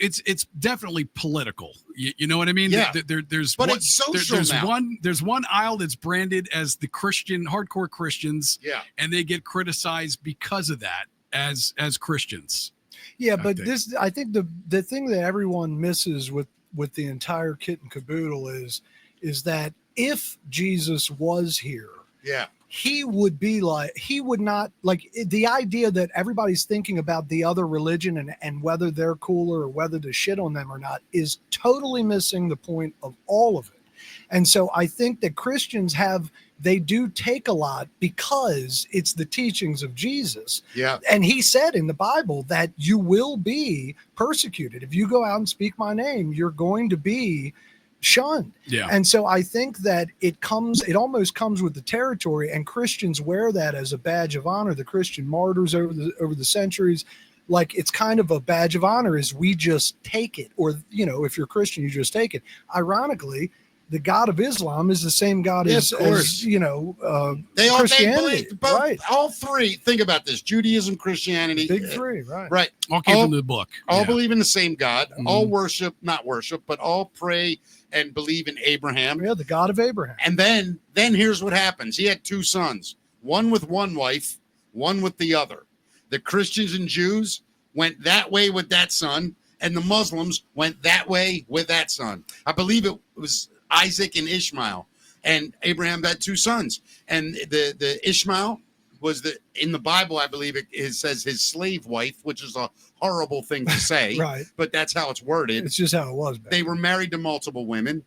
definitely political. You know what I mean? Yeah. There's But one, it's social there's now. one aisle that's branded as the Christian hardcore Christians, Yeah. and they get criticized because of that as Christians. Yeah, I but think. I think the thing that everyone misses with the entire kit and caboodle is that if Jesus was here, Yeah. he would not like the idea that everybody's thinking about the other religion and whether they're cooler or whether to shit on them or not is totally missing the point of all of it. And so I think that Christians they do take a lot because it's the teachings of Jesus. Yeah. And he said in the Bible that you will be persecuted. If you go out and speak my name, you're going to be shunned. Yeah. And so I think that it almost comes with the territory, and Christians wear that as a badge of honor. The Christian martyrs over the centuries, like it's kind of a badge of honor is we just take it, or, if you're Christian, you just take it. Ironically, the God of Islam is the same God Yeah, as of course. they They Christianity, believe, both, right? all three. Think about this: Judaism, Christianity, Big three, right? right? All came all- from the book. All Yeah. believe in the same God. Mhm. All not worship, but all pray and believe in Abraham. Yeah, the God of Abraham. And then here's what happens: he had two sons, one with one wife, one with the other. The Christians and Jews went that way with that son, and the Muslims went that way with that son. I believe it was Isaac and Ishmael, and Abraham had two sons, and the Ishmael was in the Bible, I believe it says his slave wife, which is a horrible thing to say, Right. but that's how it's worded. It's just how it was. Back They then. were married to multiple women.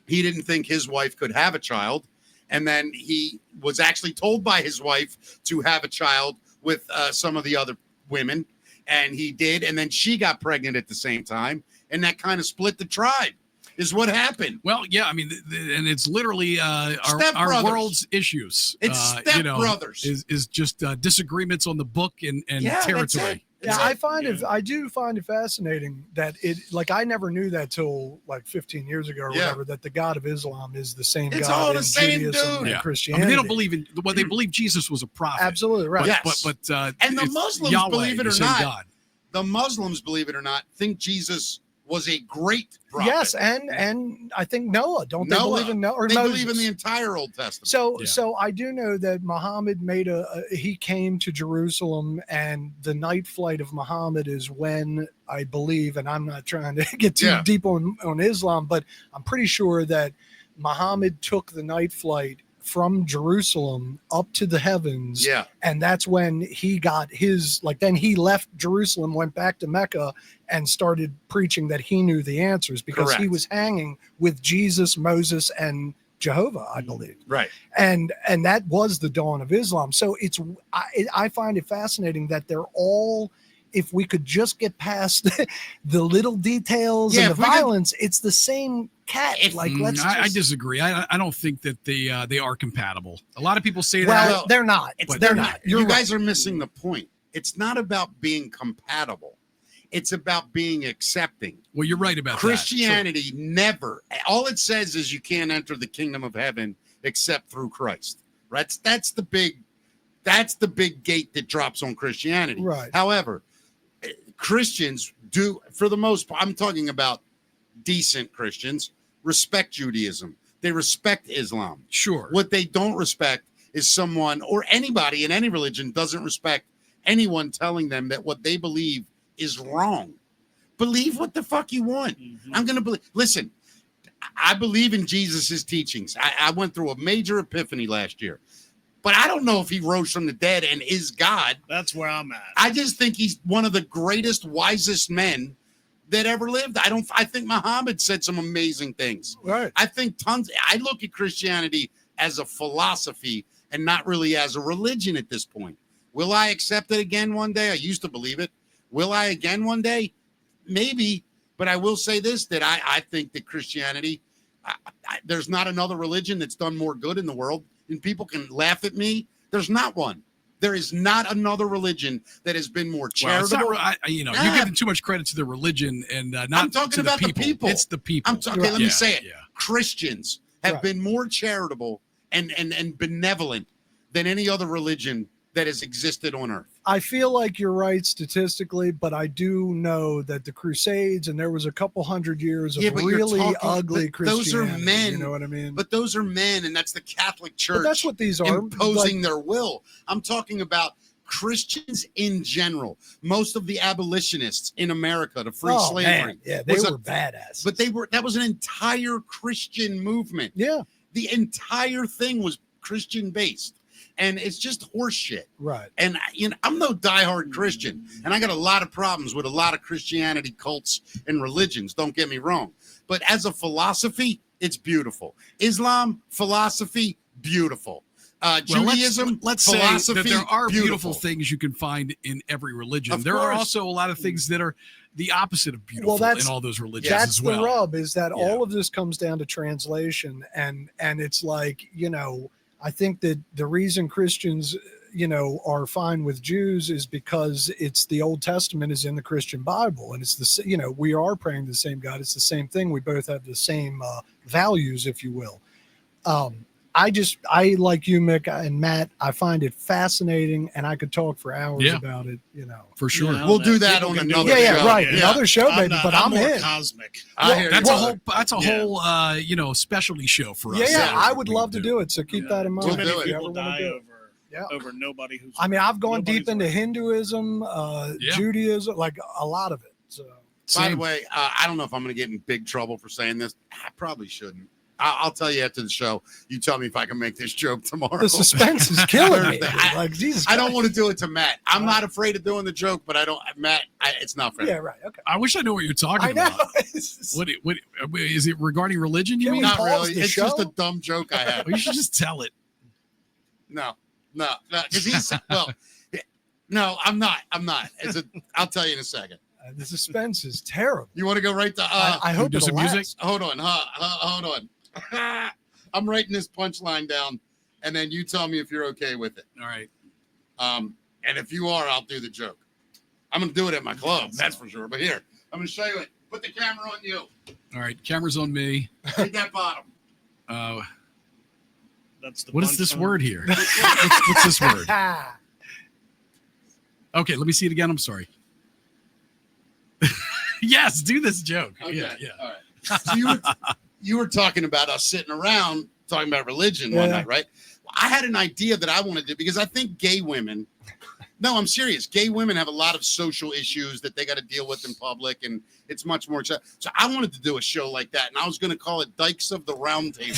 He didn't think his wife could have a child, and then he was actually told by his wife to have a child with some of the other women, and he did, and then she got pregnant at the same time, and that kind of split the tribe. Is what happened. Well, yeah, I mean, and it's literally our Stepbrothers. world's issues. It's stepbrothers. Is just disagreements on the book and Yeah, that's territory. it. Yeah, I do find it fascinating that I never knew that till like 15 years ago or Yeah. whatever, that the God of Islam is the same It's God all in the same Judaism dude. and Yeah. I Christianity. mean, they don't believe in they believe Jesus was a prophet. Absolutely right. Yes. But And the it's Muslims, Yahweh, believe it the or same not, God. The Muslims, believe it or not, think Jesus was a great prophet. Yes, and I think Noah. Don't they believe in Noah? Or They Moses? believe in the entire Old Testament. So I do know that Muhammad he came to Jerusalem, and the night flight of Muhammad is when I believe, and I'm not trying to get too deep on Islam, but I'm pretty sure that Muhammad took the night flight from Jerusalem up to the heavens. Yeah. And that's when he got then he left Jerusalem, went back to Mecca, and started preaching that he knew the answers because he Correct. was hanging with Jesus, Moses, and Jehovah, I believe. Right. And that was the dawn of Islam. So I find it fascinating that they're all if we could just get past the little details and the violence, it's the same cat. I disagree. I don't think that they are compatible. A lot of people say that. Well, they're not. They're not. You guys are missing the point. It's not about being compatible. It's about being accepting. Well, you're right about Christianity never. All it says is you can't enter the kingdom of heaven except through Christ. Right? That's the big gate that drops on Christianity. Right. However, Christians do, for the most part, I'm talking about decent Christians, respect Judaism. They respect Islam. Sure. What they don't respect is someone, or anybody in any religion doesn't respect anyone telling them that what they believe is wrong. Believe what the fuck you want. I'm going to believe. Listen, I believe in Jesus's teachings. I went through a major epiphany last year, but I don't know if he rose from the dead and is God. That's where I'm at. I just think he's one of the greatest, wisest men that ever lived. I think Muhammad said some amazing things. Right. I think I look at Christianity as a philosophy and not really as a religion at this point. Will I accept it again one day? I used to believe it. Will I again one day? Maybe. But I will say this, that I think that Christianity, there's not another religion that's done more good in the world. And people can laugh at me. There's not one. There is not another religion that has been more charitable. Well, you're giving too much credit to the religion and not I'm talking to about the people. It's the people. Let me say it. Yeah. Christians have been more charitable and benevolent than any other religion that has existed on earth. I feel like you're right statistically, but I do know that the Crusades, and there was a couple hundred years of really ugly Christianity. Those are men. You know what I mean? But those are men, and that's the Catholic Church. But that's what these are. Imposing their will. I'm talking about Christians in general. Most of the abolitionists in America to free slavery. Man. Yeah, they were badass. But that was an entire Christian movement. Yeah. The entire thing was Christian based. And it's just horse shit. Right. And I'm no diehard Christian, and I got a lot of problems with a lot of Christianity cults and religions, don't get me wrong. But as a philosophy, it's beautiful. Islam, philosophy, beautiful. Judaism, let's philosophy, say that there are beautiful things you can find in every religion. There are also a lot of things that are the opposite of beautiful in all those religions as well. That's the rub, is that all of this comes down to translation. And it's like, I think that the reason Christians, are fine with Jews is because it's the Old Testament is in the Christian Bible. And it's we are praying to the same God. It's the same thing. We both have the same values, if you will. I like you, Mick and Matt, I find it fascinating, and I could talk for hours about it, For sure. Yeah, we'll do that on another show. Yeah, right. Another show, baby, but I'm more in. Cosmic. That's a whole specialty show for us. Yeah, I would love to do it. So keep that in mind. Too many people die over nobody who's. I mean, I've gone deep into Hinduism, Judaism, like a lot of it. So, by the way, I don't know if I'm going to get in big trouble for saying this. I probably shouldn't. I'll tell you after the show. You tell me if I can make this joke tomorrow. The suspense is killing me. Jesus I don't want to do it to Matt. I'm not afraid of doing the joke, but Matt, it's not fair. Yeah, right. Okay. I wish I knew what you're talking about. What is it regarding religion? You mean? Not really. It's just a dumb joke I have. You should just tell it. No, because he's no, I'm not. I'll tell you in a second. The suspense is terrible. You want to go right to? I hope do some music. Hold on. Hold on. I'm writing this punchline down, and then you tell me if you're okay with it. All right. And if you are, I'll do the joke. I'm going to do it at my club, that's for sure. But here, I'm going to show you it. Put the camera on you. All right, camera's on me. Take that bottom. That's the. What is this word here? What's this word? Okay, let me see it again. I'm sorry. Yes, do this joke. Okay. Yeah. All right. So you were talking about us sitting around talking about religion one night, right? I had an idea that I wanted to, because I think gay women, no, I'm serious. Gay women have a lot of social issues that they got to deal with in public, and it's much more. So I wanted to do a show like that, and I was going to call it Dykes of the Round Table.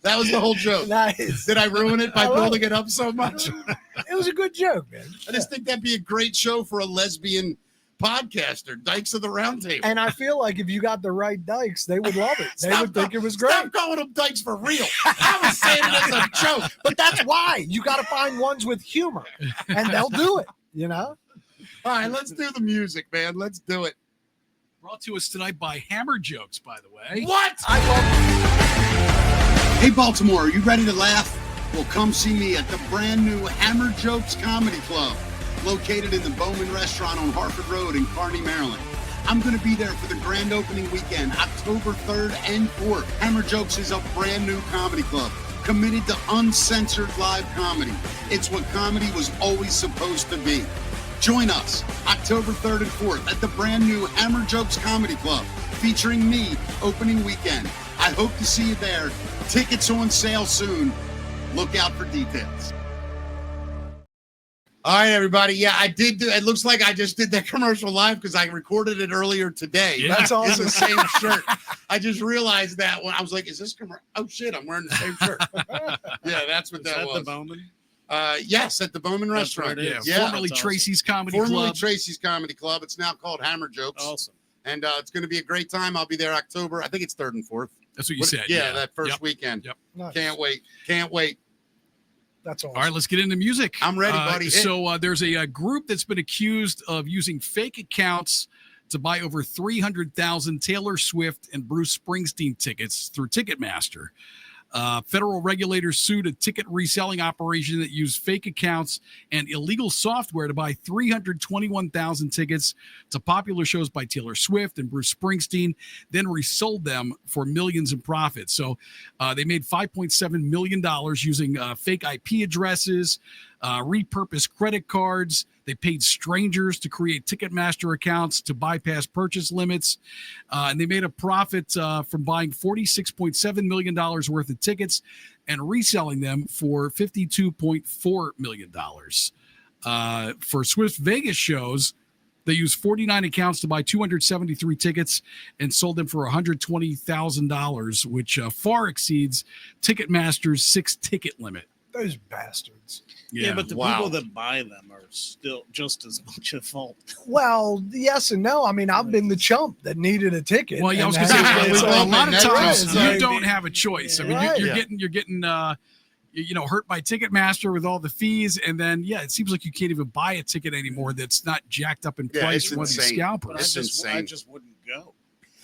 That was the whole joke. Nice. Did I ruin it by building it up so much? It was a good joke, man. I just think that'd be a great show for a lesbian podcaster, Dykes of the Round Table. And I feel like if you got the right dykes, they would love it. They would think it was great. Stop calling them Dykes for real. I was saying it as a joke. But that's why you got to find ones with humor, and they'll do it. You know. All right, let's do the music, man. Let's do it. Brought to us tonight by Hammer Jokes, by the way. What? Hey, Baltimore, are you ready to laugh? Well, come see me at the brand new Hammer Jokes Comedy Club, located in the Bowman Restaurant on Harford Road in Kearney, Maryland. I'm going to be there for the grand opening weekend, October 3rd and 4th. Hammer Jokes is a brand new comedy club committed to uncensored live comedy. It's what comedy was always supposed to be. Join us October 3rd and 4th at the brand new Hammer Jokes Comedy Club, featuring me opening weekend. I hope to see you there. Tickets on sale soon. Look out for details. All right, everybody. Yeah, I did do it. Looks like I just did that commercial live because I recorded it earlier today. Yeah. That's awesome. It's the same shirt. I just realized that when I was like, is this commercial? Oh, shit, I'm wearing the same shirt. Yeah, that's what that was. The Bowman? Yes, at the Bowman Restaurant. Yeah, Yeah. formerly That's Tracy's Comedy Formerly Club. Tracy's Comedy Club. It's now called Hammer Jokes. Awesome. And it's going to be a great time. I'll be there October. I think it's 3rd and 4th. That's what you said. Yeah, that first Yep. weekend. Yep. Nice. Can't wait. Can't wait. That's awesome. All right, let's get into music. I'm ready, buddy. So there's a group that's been accused of using fake accounts to buy over 300,000 Taylor Swift and Bruce Springsteen tickets through Ticketmaster. Federal regulators sued a ticket reselling operation that used fake accounts and illegal software to buy 321,000 tickets to popular shows by Taylor Swift and Bruce Springsteen, then resold them for millions in profit. So they made $5.7 million using fake IP addresses, repurposed credit cards. They paid strangers to create Ticketmaster accounts to bypass purchase limits. And they made a profit from buying $46.7 million worth of tickets and reselling them for $52.4 million. For Swift Vegas shows, they used 49 accounts to buy 273 tickets and sold them for $120,000, which far exceeds Ticketmaster's 6-ticket limit. Those bastards. Yeah, but the Wow. people that buy them are still just as much at fault. Well, yes and no. I mean, I've been the chump that needed a ticket. Well, yeah, I was and going to say, had- we've a all lot of been there. times It's you like- don't have a choice. I mean, Right. you're Yeah. getting hurt by Ticketmaster with all the fees, and then it seems like you can't even buy a ticket anymore that's not jacked up in Yeah, price it's from one of these insane. But scalpers. It's I insane. just wouldn't go.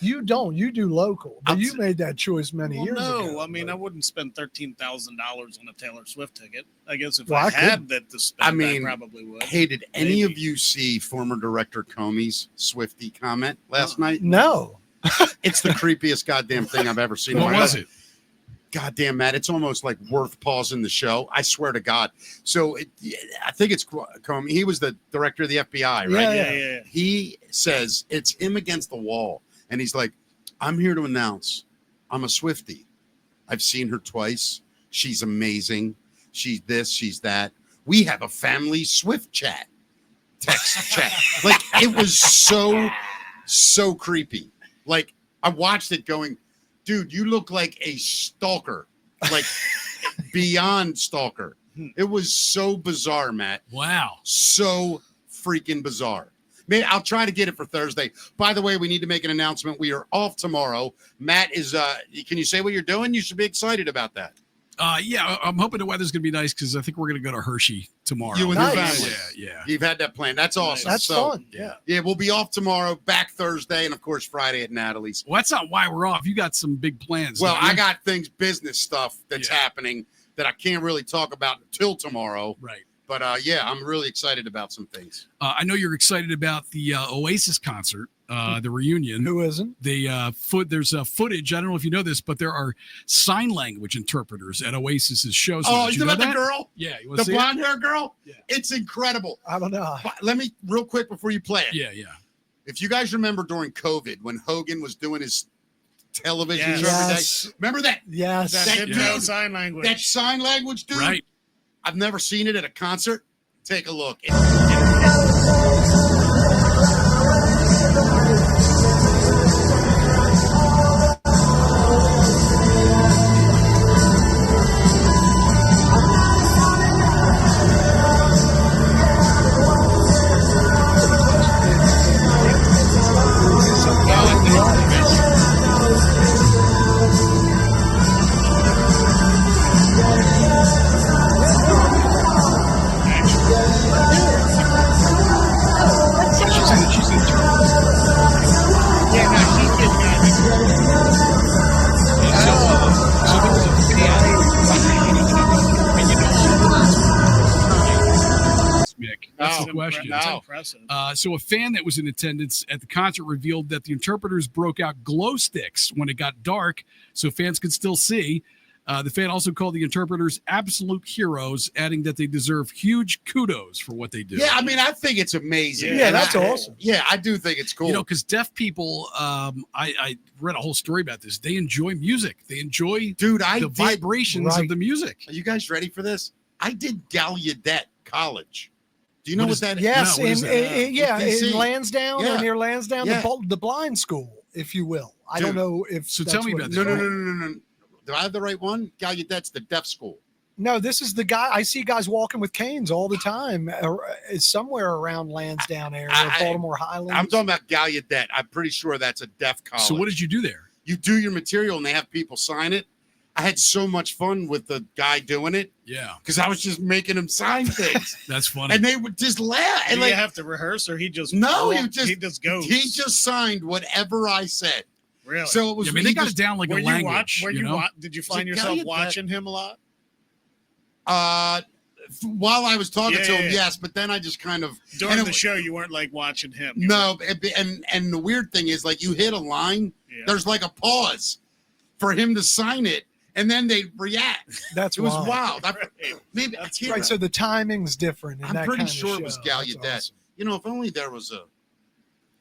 You don't. You do local. But I'll you t- made that choice many Well, years no, ago. I mean, I but- wouldn't spend $13,000 on a Taylor Swift ticket. I guess if Well, I I had that to spend, I mean, I probably would. Hey, did any Maybe. of you see former director Comey's Swifty comment last night? No. It's the creepiest goddamn thing I've ever seen. in What my was life. it? Goddamn, Matt, it's almost like worth pausing the show. I swear to God. So I think it's Comey. He was the director of the FBI, right? Yeah. He says it's him against the wall. And he's like, I'm here to announce I'm a Swiftie. I've seen her twice. She's amazing. She's this, she's that. We have a family Swift chat, text chat. Like, it was so creepy. Like, I watched it going, dude, you look like a stalker, like beyond stalker. It was so bizarre, Matt. Wow. So freaking bizarre. Maybe I'll try to get it for Thursday. By the way, we need to make an announcement. We are off tomorrow. Matt is, can you say what you're doing? You should be excited about that. Yeah, I'm hoping the weather's going to be nice because I think we're going to go to Hershey tomorrow. You and Nice. your family. Yeah. You've had that plan. That's awesome. That's So, fun. Yeah. Yeah, we'll be off tomorrow, back Thursday, and of course Friday at Natalie's. Well, that's not why we're off. You got some big plans. Well, don't you? I got business stuff that's Yeah. happening that I can't really talk about until tomorrow. Right. But yeah, I'm really excited about some things. I know you're excited about the Oasis concert, the reunion. Who isn't? There's footage. I don't know if you know this, but there are sign language interpreters at Oasis's shows. Oh, Did is you know that the that? girl? Yeah, you want The to see it? blonde hair girl? Yeah. It's incredible. I don't know. But let me, real quick before you play it. Yeah. If you guys remember during COVID when Hogan was doing his television Yes. show every day, Yes. remember that? Yes. That That didn't know dude- sign language. That sign language dude? Right. I've never seen it at a concert. Take a look. question. That's No. impressive. So a fan that was in attendance at the concert revealed that the interpreters broke out glow sticks when it got dark so fans could still see. The fan also called the interpreters absolute heroes, adding that they deserve huge kudos for what they do. Yeah, I mean, I think it's amazing. Yeah, And that's awesome. Yeah, I do think it's cool. You know, because deaf people, I read a whole story about this. They enjoy music. They enjoy Dude, the vibrations of the music. Are you guys ready for this? I did Gallaudet College. Do you know what that is? Yes, No, what is in DC. Lansdowne Yeah. or near Lansdowne, Yeah. the blind school, if you will. I Dude. don't know if. So that's tell me what about it's that. No. Do I have the right one? Gallaudet's the deaf school. No, this is the guy. I see guys walking with canes all the time. It's somewhere around Lansdowne area, Baltimore Highlands. I'm talking about Gallaudet. I'm pretty sure that's a deaf college. So what did you do there? You do your material and they have people sign it. I had so much fun with the guy doing it Yeah, because I was just making him sign things. that's funny. And they would just laugh. Do And you like, have to rehearse, or he just no, he he just goes. He just signed whatever I said. really. So it was. I mean, they he got just- it down like a language. You know? Did you find So yourself Gallaudet- watching him a lot? While I was talking Yeah, to him, yeah. yes, but then I just kind of During and the it- show, you weren't like watching him. No, and the weird thing is, like, you hit a line, Yeah. there's like a pause for him to sign it, and then they react. That's It was wild. wild. Maybe I That's can't Right, so the timing's different. In I'm that pretty kind of sure it was show. That's Gallaudet. awesome. You know, if only there was a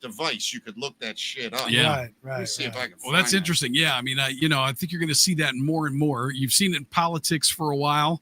device you could look that shit up. Yeah. Right, Let me right. see if I can. Well, that's find interesting. Yeah, I mean, I think you're going to see that more and more. You've seen it in politics for a while.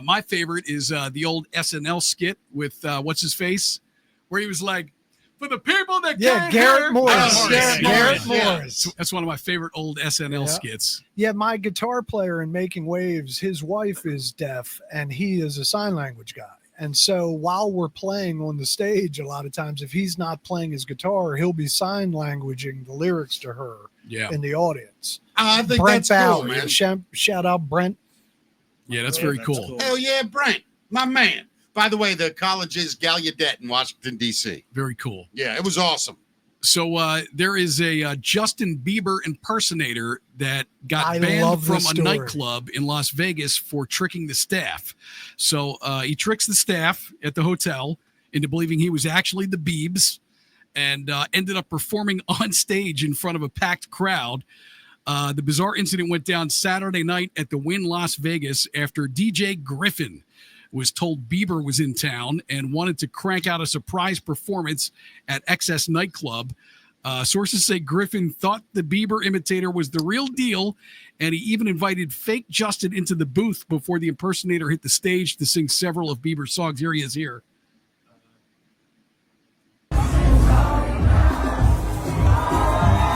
My favorite is the old SNL skit with what's his face, where he was like, "For the people that Yeah, can't Garrett hear-" Morris. Oh, Garrett Morris, Morris. That's one of my favorite old SNL Yeah. skits. Yeah, my guitar player in Making Waves, his wife is deaf and he is a sign language guy. And so while we're playing on the stage, a lot of times, if he's not playing his guitar, he'll be sign languaging the lyrics to her Yeah, in the audience. I think Brent that's cool, Bauer, man. shout out Brent. yeah, that's Yeah, very that's cool. cool. Hell yeah, Brent, my man. By the way, the college is Gallaudet in Washington, D.C. Very cool. Yeah, it was awesome. So there is a Justin Bieber impersonator that got I banned love from this a story. nightclub in Las Vegas for tricking the staff. So he tricks the staff at the hotel into believing he was actually the Biebs and ended up performing on stage in front of a packed crowd. The bizarre incident went down Saturday night at the Wynn Las Vegas after DJ Griffin was told Bieber was in town and wanted to crank out a surprise performance at XS nightclub. Sources say Griffin thought the Bieber imitator was the real deal, and he even invited fake Justin into the booth before the impersonator hit the stage to sing several of Bieber's songs. Here he is here.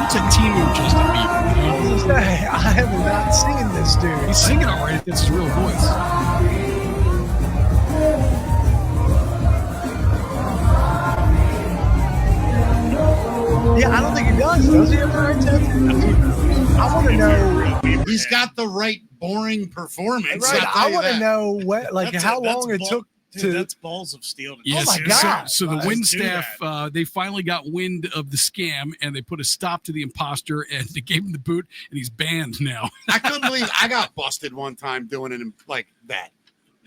It's a team of Justin Bieber. You know? I have not seen this dude. He's singing all right if that's his real voice. Yeah, I don't think he does he have the right tattoo? I want to know. He's got the right boring performance. Right, I'll tell I you want to that. know what, like, That's how it. That's long it ball- took Dude, to. that's balls of steel. To Yes. my do. God. So the Let's Wynn do staff, they finally got wind of the scam and they put a stop to the imposter and they gave him the boot and he's banned now. I couldn't believe I got busted one time doing it like that.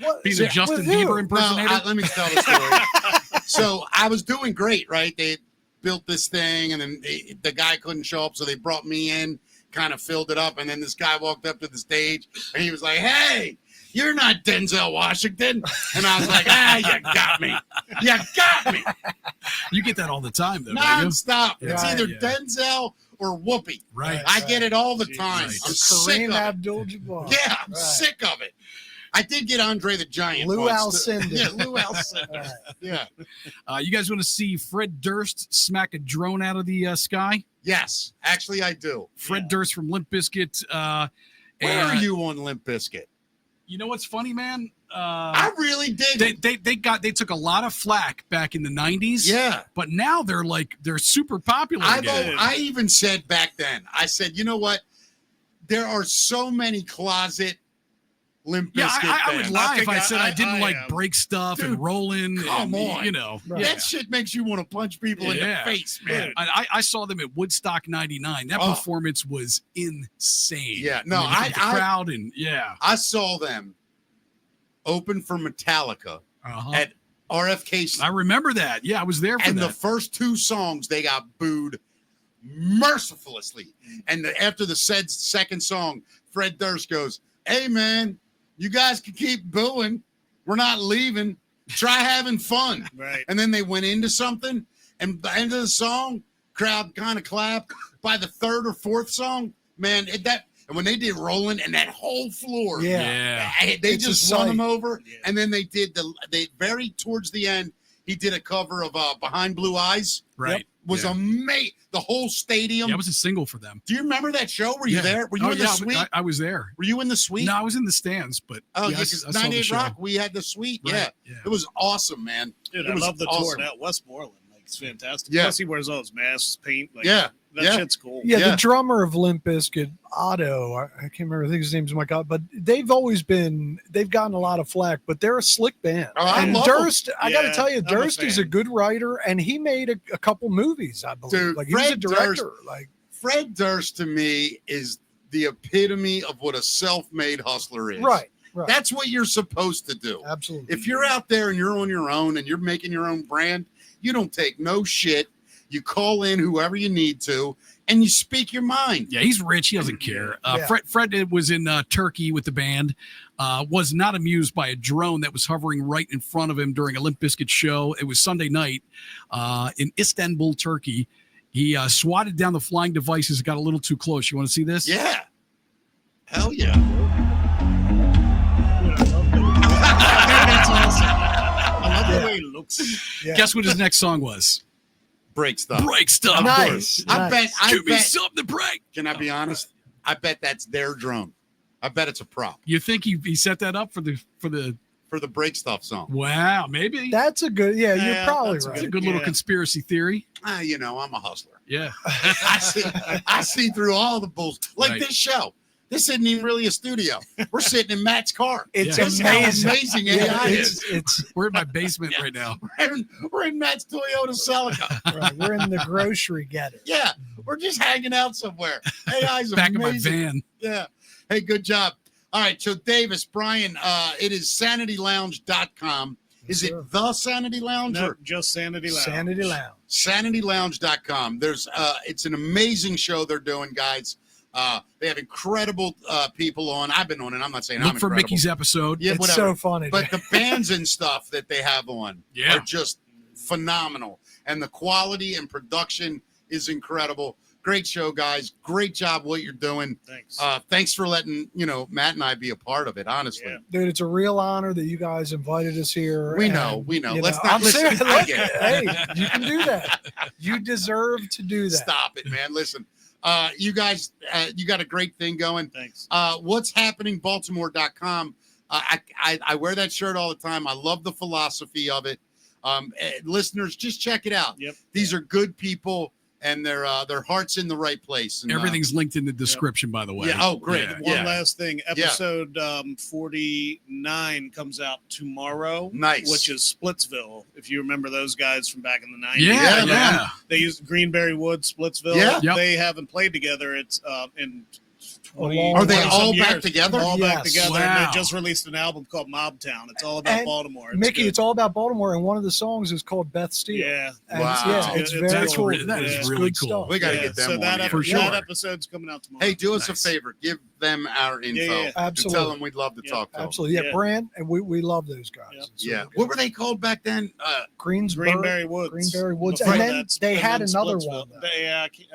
What, Being a Justin with who? Bieber No, impersonator. let me tell the story. So I was doing great, right? They built this thing, and then the guy couldn't show up, so they brought me in, kind of filled it up, and then this guy walked up to the stage, and he was like, "Hey, you're not Denzel Washington," and I was like, "You got me, you got me, You get that all the time, though. don't you? nonstop. It's Right, either yeah. Denzel or Whoopi. Right. I get it all the time. Right. I'm sick Kareem of it. Abdul-Jabbar. Yeah, I'm Right. sick of it. I did get Andre the Giant. Lou once. Alcindor. Yeah, Lou Alcindor. Right. Yeah. You guys want to see Fred Durst smack a drone out of the sky? Yes, actually, I do. Fred Durst from Limp Bizkit. Where are you on Limp Bizkit? You know what's funny, man? I really did. They took a lot of flack back in the 90s. Yeah. But now they're super popular again. I even said back then, I said, you know what? There are so many closet Limp Bizkit Yeah, I would fans. lie if think I said I didn't like am. break stuff Dude, and rolling. come and, on. You know. Right. Yeah. That shit makes you want to punch people in the Yeah. face, man. I saw them at Woodstock 99. That Oh. performance was insane. Yeah, no, I mean, look at the I- crowd and yeah. I saw them open for Metallica Uh-huh. at RFK. I remember that. Yeah, I was there for And that. the first 2 songs, they got booed mercifully. And after the second song, Fred Durst goes, "Hey, man, you guys can keep booing. We're not leaving. Try having fun." Right. And then they went into something, and the end of the song, crowd kind of clapped. By the 3rd or 4th song, man, and when they did Rolling and that whole floor, Yeah. they It's a just won sight. them over. Yeah. And then they did they very towards the end, he did a cover of Behind Blue Eyes. Right. Was Yeah. amazing. The whole stadium. Yeah, it was a single for them. Do you remember that show? Were you Yeah. there? Were you in the suite? I was there. Were you in the suite? No, I was in the stands, but Oh, yeah, yeah, I because saw the 98 show. Rock, we had the suite. Right, Yeah. yeah. It was awesome, man. Dude, It I was love the awesome. tour. That Westmoreland, like, it's fantastic. Yeah. Plus, he wears all his masks, paint. Like, Yeah. That Yeah. shit's cool. Yeah, Yeah. the drummer of Limp Bizkit, Otto, I can't remember. I think his name's but they've gotten a lot of flack, but they're a slick band. Oh, I and love Durst, I got to Yeah, tell you, I'm a Durst is a fan. good writer, and he made a couple movies, I believe. Dude, like he was a Fred director. Durst- Like Fred Durst to me is the epitome of what a self-made hustler is. right. That's what you're supposed to do. Absolutely. If you're out there and you're on your own and you're making your own brand, you don't take no shit. You call in whoever you need to, and you speak your mind. Yeah, he's rich. He doesn't care. Yeah. Fred was in Turkey with the band. Was not amused by a drone that was hovering right in front of him during a Limp Bizkit show. It was Sunday night in Istanbul, Turkey. He swatted down the flying devices. Got a little too close. You want to see this? Yeah. Hell yeah. That's awesome. I love the way he looks. Yeah. Guess what his next song was? Break stuff. Break stuff. Nice. I Give me bet. something to break. Can I be honest? I bet that's their drone. I bet it's a prop You think he set that up for the for the break stuff song. Wow, maybe That's a good. Yeah, you're Yeah, probably that's right. that's a good little Yeah. conspiracy theory. You know, I'm a hustler. Yeah. I see through all the bulls. Like Right. this show. This isn't even really a studio. We're sitting in Matt's car. It's Yeah. This is how amazing. amazing Yeah, AI is. it's We're in my basement right now. We're in Matt's Toyota Celica. right. We're in the grocery getter. Yeah, we're just hanging out somewhere. AI's Back in my amazing. van. Yeah. Hey, good job. All right, so Davis, Bryan, it is sanitylounge.com. Is Yes, it sir. the Sanity Lounge No, or just Sanity Lounge. Sanity Lounge. sanitylounge.com? There's it's an amazing show they're doing, guys. They have incredible people on. I've been on it. I'm not saying Look I'm for incredible. Mickey's episode. Yeah, It's whatever. so funny. But the bands and stuff that they have on Yeah. are just phenomenal. And the quality and production is incredible. Great show, guys. Great job what you're doing. Thanks. Thanks for letting, Matt and I be a part of it, honestly. Yeah. Dude, it's a real honor that you guys invited us here. We and, know. you Let's know, not I'm listen. serious. I get it. Hey, you can do that. You deserve to do that. Stop it, man. Listen, you guys, you got a great thing going. Thanks. What's happening, Baltimore.com. I wear that shirt all the time. I love the philosophy of it. Listeners, just check it out. Yep. These are good people, and their heart's in the right place. And, Everything's linked in the description, by the way. Yeah. Oh, great. Yeah. One last thing. Episode 49 comes out tomorrow. Nice. Which is Splitsville. If you remember those guys from back in the 90s. Yeah, man. yeah. They used Greenberry Wood, Splitsville. Yeah. Yep. They haven't played together. It's in 20 long Are they 20 all some back years. together? All back Yes. together. Wow. And they just released an album called Mobtown. It's all about And Baltimore. Mickey, good. it's all about Baltimore, and one of the songs is called Beth Steele. Yeah. And Wow. yeah, it's It's- very that's cool. that is It's really good cool. stuff. We got to Yeah, get them so on that, here. For sure. that episode's coming out tomorrow. Hey, do us Nice. a favor. Give them our info. Yeah. And Absolutely. tell them we'd love to Yeah, talk to them. Absolutely. Yeah, Yeah. Brand, and we love those guys. Yeah. It's Yeah. really good. What were they called back then? Greensburg, Greenberry Woods. Greenberry Woods. Before And then that's- they and had then another Splitsville.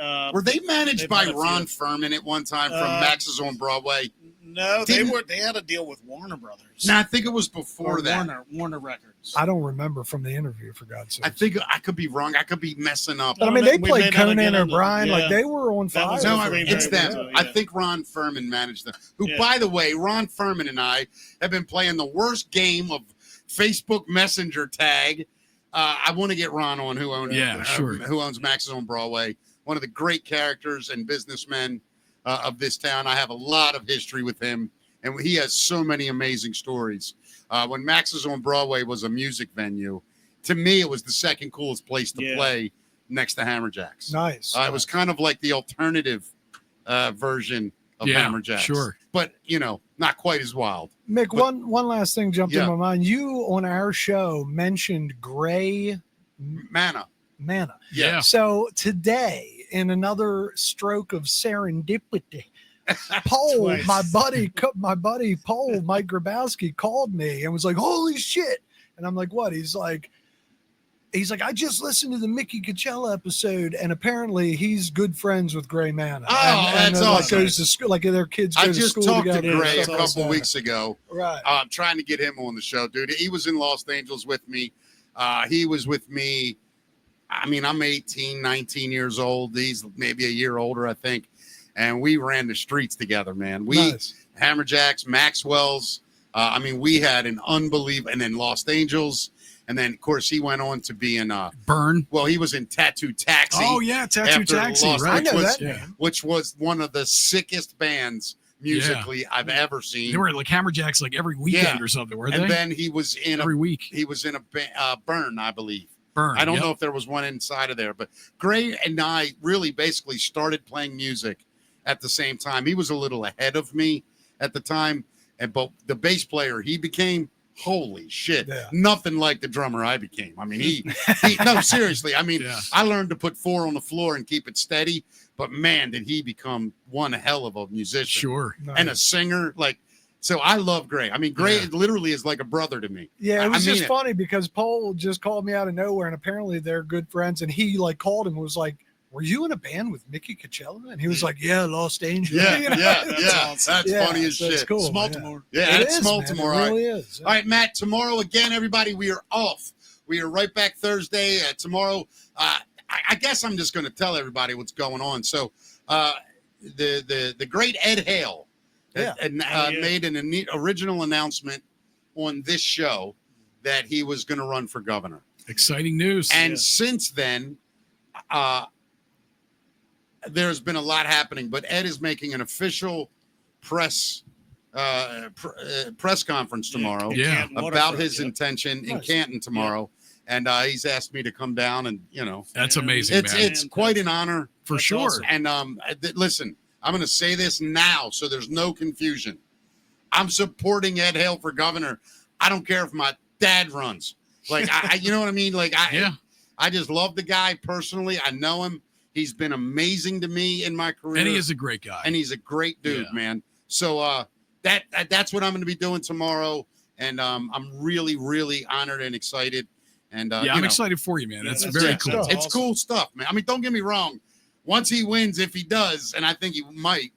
one. Were they managed They've by had a few. Ron Furman at one time from Max's on Broadway? No, Didn't- they had a deal with Warner Brothers. No, I think it was before Or that. Warner Records. I don't remember from the interview, for God's sake. I think I could be wrong. I could be messing up. But I mean, they We played may not Conan get into- O'Brien. yeah. Like they were on That fire. was No, a for Green them. it's Berry them. Woods, I yeah. think Ron Furman managed them. Who, Yeah. by the way, Ron Furman and I have been playing the worst game of Facebook Messenger tag. I want to get Ron on who owns who owns Max's on Broadway. One of the great characters and businessmen of this town. I have a lot of history with him, and he has so many amazing stories. When Max's on Broadway was a music venue, to me it was the second coolest place to play next to Hammerjacks. Nice. It was kind of like the alternative version of Hammer Jacks. Sure. But, not quite as wild. Mick, But- one last thing jumped in my mind. You on our show mentioned Gray Manna. Yeah. So today, in another stroke of serendipity, Paul, Twice. my buddy Paul, Mike Grabowski called me and was like, "Holy shit!" And I'm like, "What?" He's like, "I just listened to the Mickey Coachella episode, and apparently he's good friends with Gray Manna." Oh, that's like, awesome. goes to school, like their kids go I to just school talked to together. Gray a and stuff like couple that. weeks ago. Right. I'm trying to get him on the show, dude. He was in Los Angeles with me. He was with me. I mean, I'm 18, 19 years old. He's maybe a year older, I think. And we ran the streets together, man. Nice. Hammerjacks, Maxwell's. We had an unbelievable, and then Los Angeles. And then, of course, he went on to be in Burn. Well, he was in Tattoo Taxi. Oh yeah, Tattoo after Taxi. Lost, Right. I know that Yeah. name. which was one of the sickest bands musically I've ever seen. They were like Hammerjacks like every weekend Yeah. or something, were and they? then he was in Every week. he was in a Burn, I believe. Burn. I don't yep. know if there was one inside of there, but Gray and I really basically started playing music at the same time. He was a little ahead of me at the time, but the bass player he became, holy shit, Yeah. nothing like the drummer I became. I mean, he no, seriously. I mean, Yeah. I learned to put 4 on the floor and keep it steady, but man, did he become one hell of a musician Sure. and a singer. So I love Gray. I mean, Gray literally is like a brother to me. Yeah, it I was mean just it. funny because Paul just called me out of nowhere, and apparently they're good friends. And he called him and was like, "Were you in a band with Mickey Coachella?" And he was like, "Yeah, Los Angeles." Yeah, You know? That's Yeah, funny as so it's shit. cool, Baltimore. Yeah, It it's is, small man. tomorrow. It really is. All right, Matt, tomorrow again, everybody, we are off. We are right back Thursday. Tomorrow, I guess I'm just going to tell everybody what's going on. So the great Ed Hale made an original announcement on this show that he was going to run for governor. Exciting news. And since then, there's been a lot happening, but Ed is making an official press conference tomorrow Yeah. about his intention in Nice. Canton tomorrow. And he's asked me to come down and, That's amazing, man. it's quite an honor. For That's sure. awesome. And listen, I'm going to say this now so there's no confusion. I'm supporting Ed Hale for governor. I don't care if my dad runs. You know what I mean? I just love the guy personally. I know him. He's been amazing to me in my career. And he is a great guy. And he's a great dude, Yeah. man. So that's what I'm going to be doing tomorrow. And I'm really, really honored and excited. And I'm excited for you, man. That's that's very it. cool. It's cool stuff, man. I mean, don't get me wrong. Once he wins, if he does, and I think he might,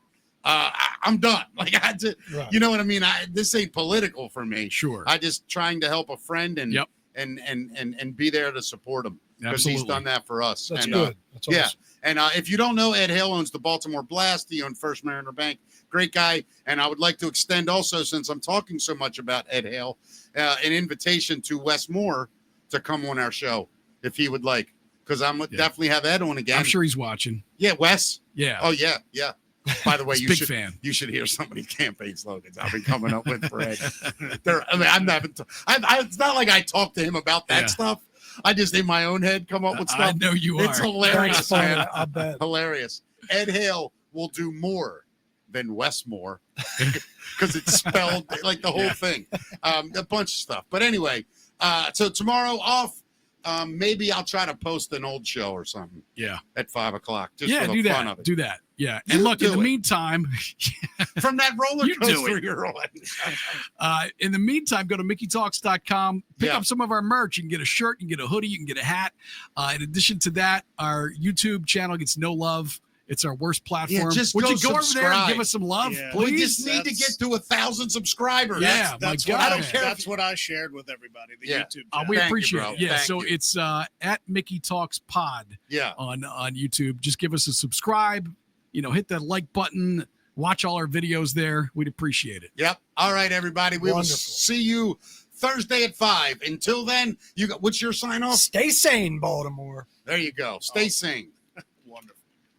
I'm done. Right. You know what I mean? This ain't political for me. Sure. I just trying to help a friend and Yep. and be there to support him because he's Absolutely. done that for us. That's and, good. That's awesome. Yeah. And if you don't know, Ed Hale owns the Baltimore Blast. He owned First Mariner Bank. Great guy. And I would like to extend also, since I'm talking so much about Ed Hale, an invitation to Wes Moore to come on our show if he would like, because I'm definitely have Ed on again. I'm sure he's watching. Yeah, Wes. Yeah. Oh yeah, yeah. By the way, He's a you big should fan. you should hear some of these campaign slogans I've been coming up with for Ed. I'm not. It's not like I talk to him about that Yeah. stuff. I just in my own head come up with I stuff. know you are. It's hilarious, Thanks, man. I bet. Hilarious. Ed Hale will do more than Westmore because it's spelled like the whole thing. A bunch of stuff. But anyway, so tomorrow off. Maybe I'll try to post an old show or something. Yeah. At 5:00. Just Yeah, for the do fun that. of it. Do that. Yeah. You And look, in do the it. meantime, From that roller You do coaster it. you're on. in the meantime, go to MickeyTalks.com, pick Yeah. up some of our merch. You can get a shirt, you can get a hoodie, you can get a hat. In addition to that, our YouTube channel gets no love. It's our worst platform. just Would go you go over there and subscribe. give us some love, Yeah. please? We just need to get to 1,000 subscribers. Yeah. That's my what God. I don't care if That's what I shared with everybody. The Yeah. YouTube. We Thank you, appreciate bro. it. Yeah. Thank So you. it's at Mickey Talks Pod Yeah. on YouTube. Just give us a subscribe. Hit that like button. Watch all our videos there. We'd appreciate it. Yep. All right, everybody. We will Wonderful. see you Thursday at 5. Until then, what's your sign off? Stay sane, Baltimore. There you go. Stay sane.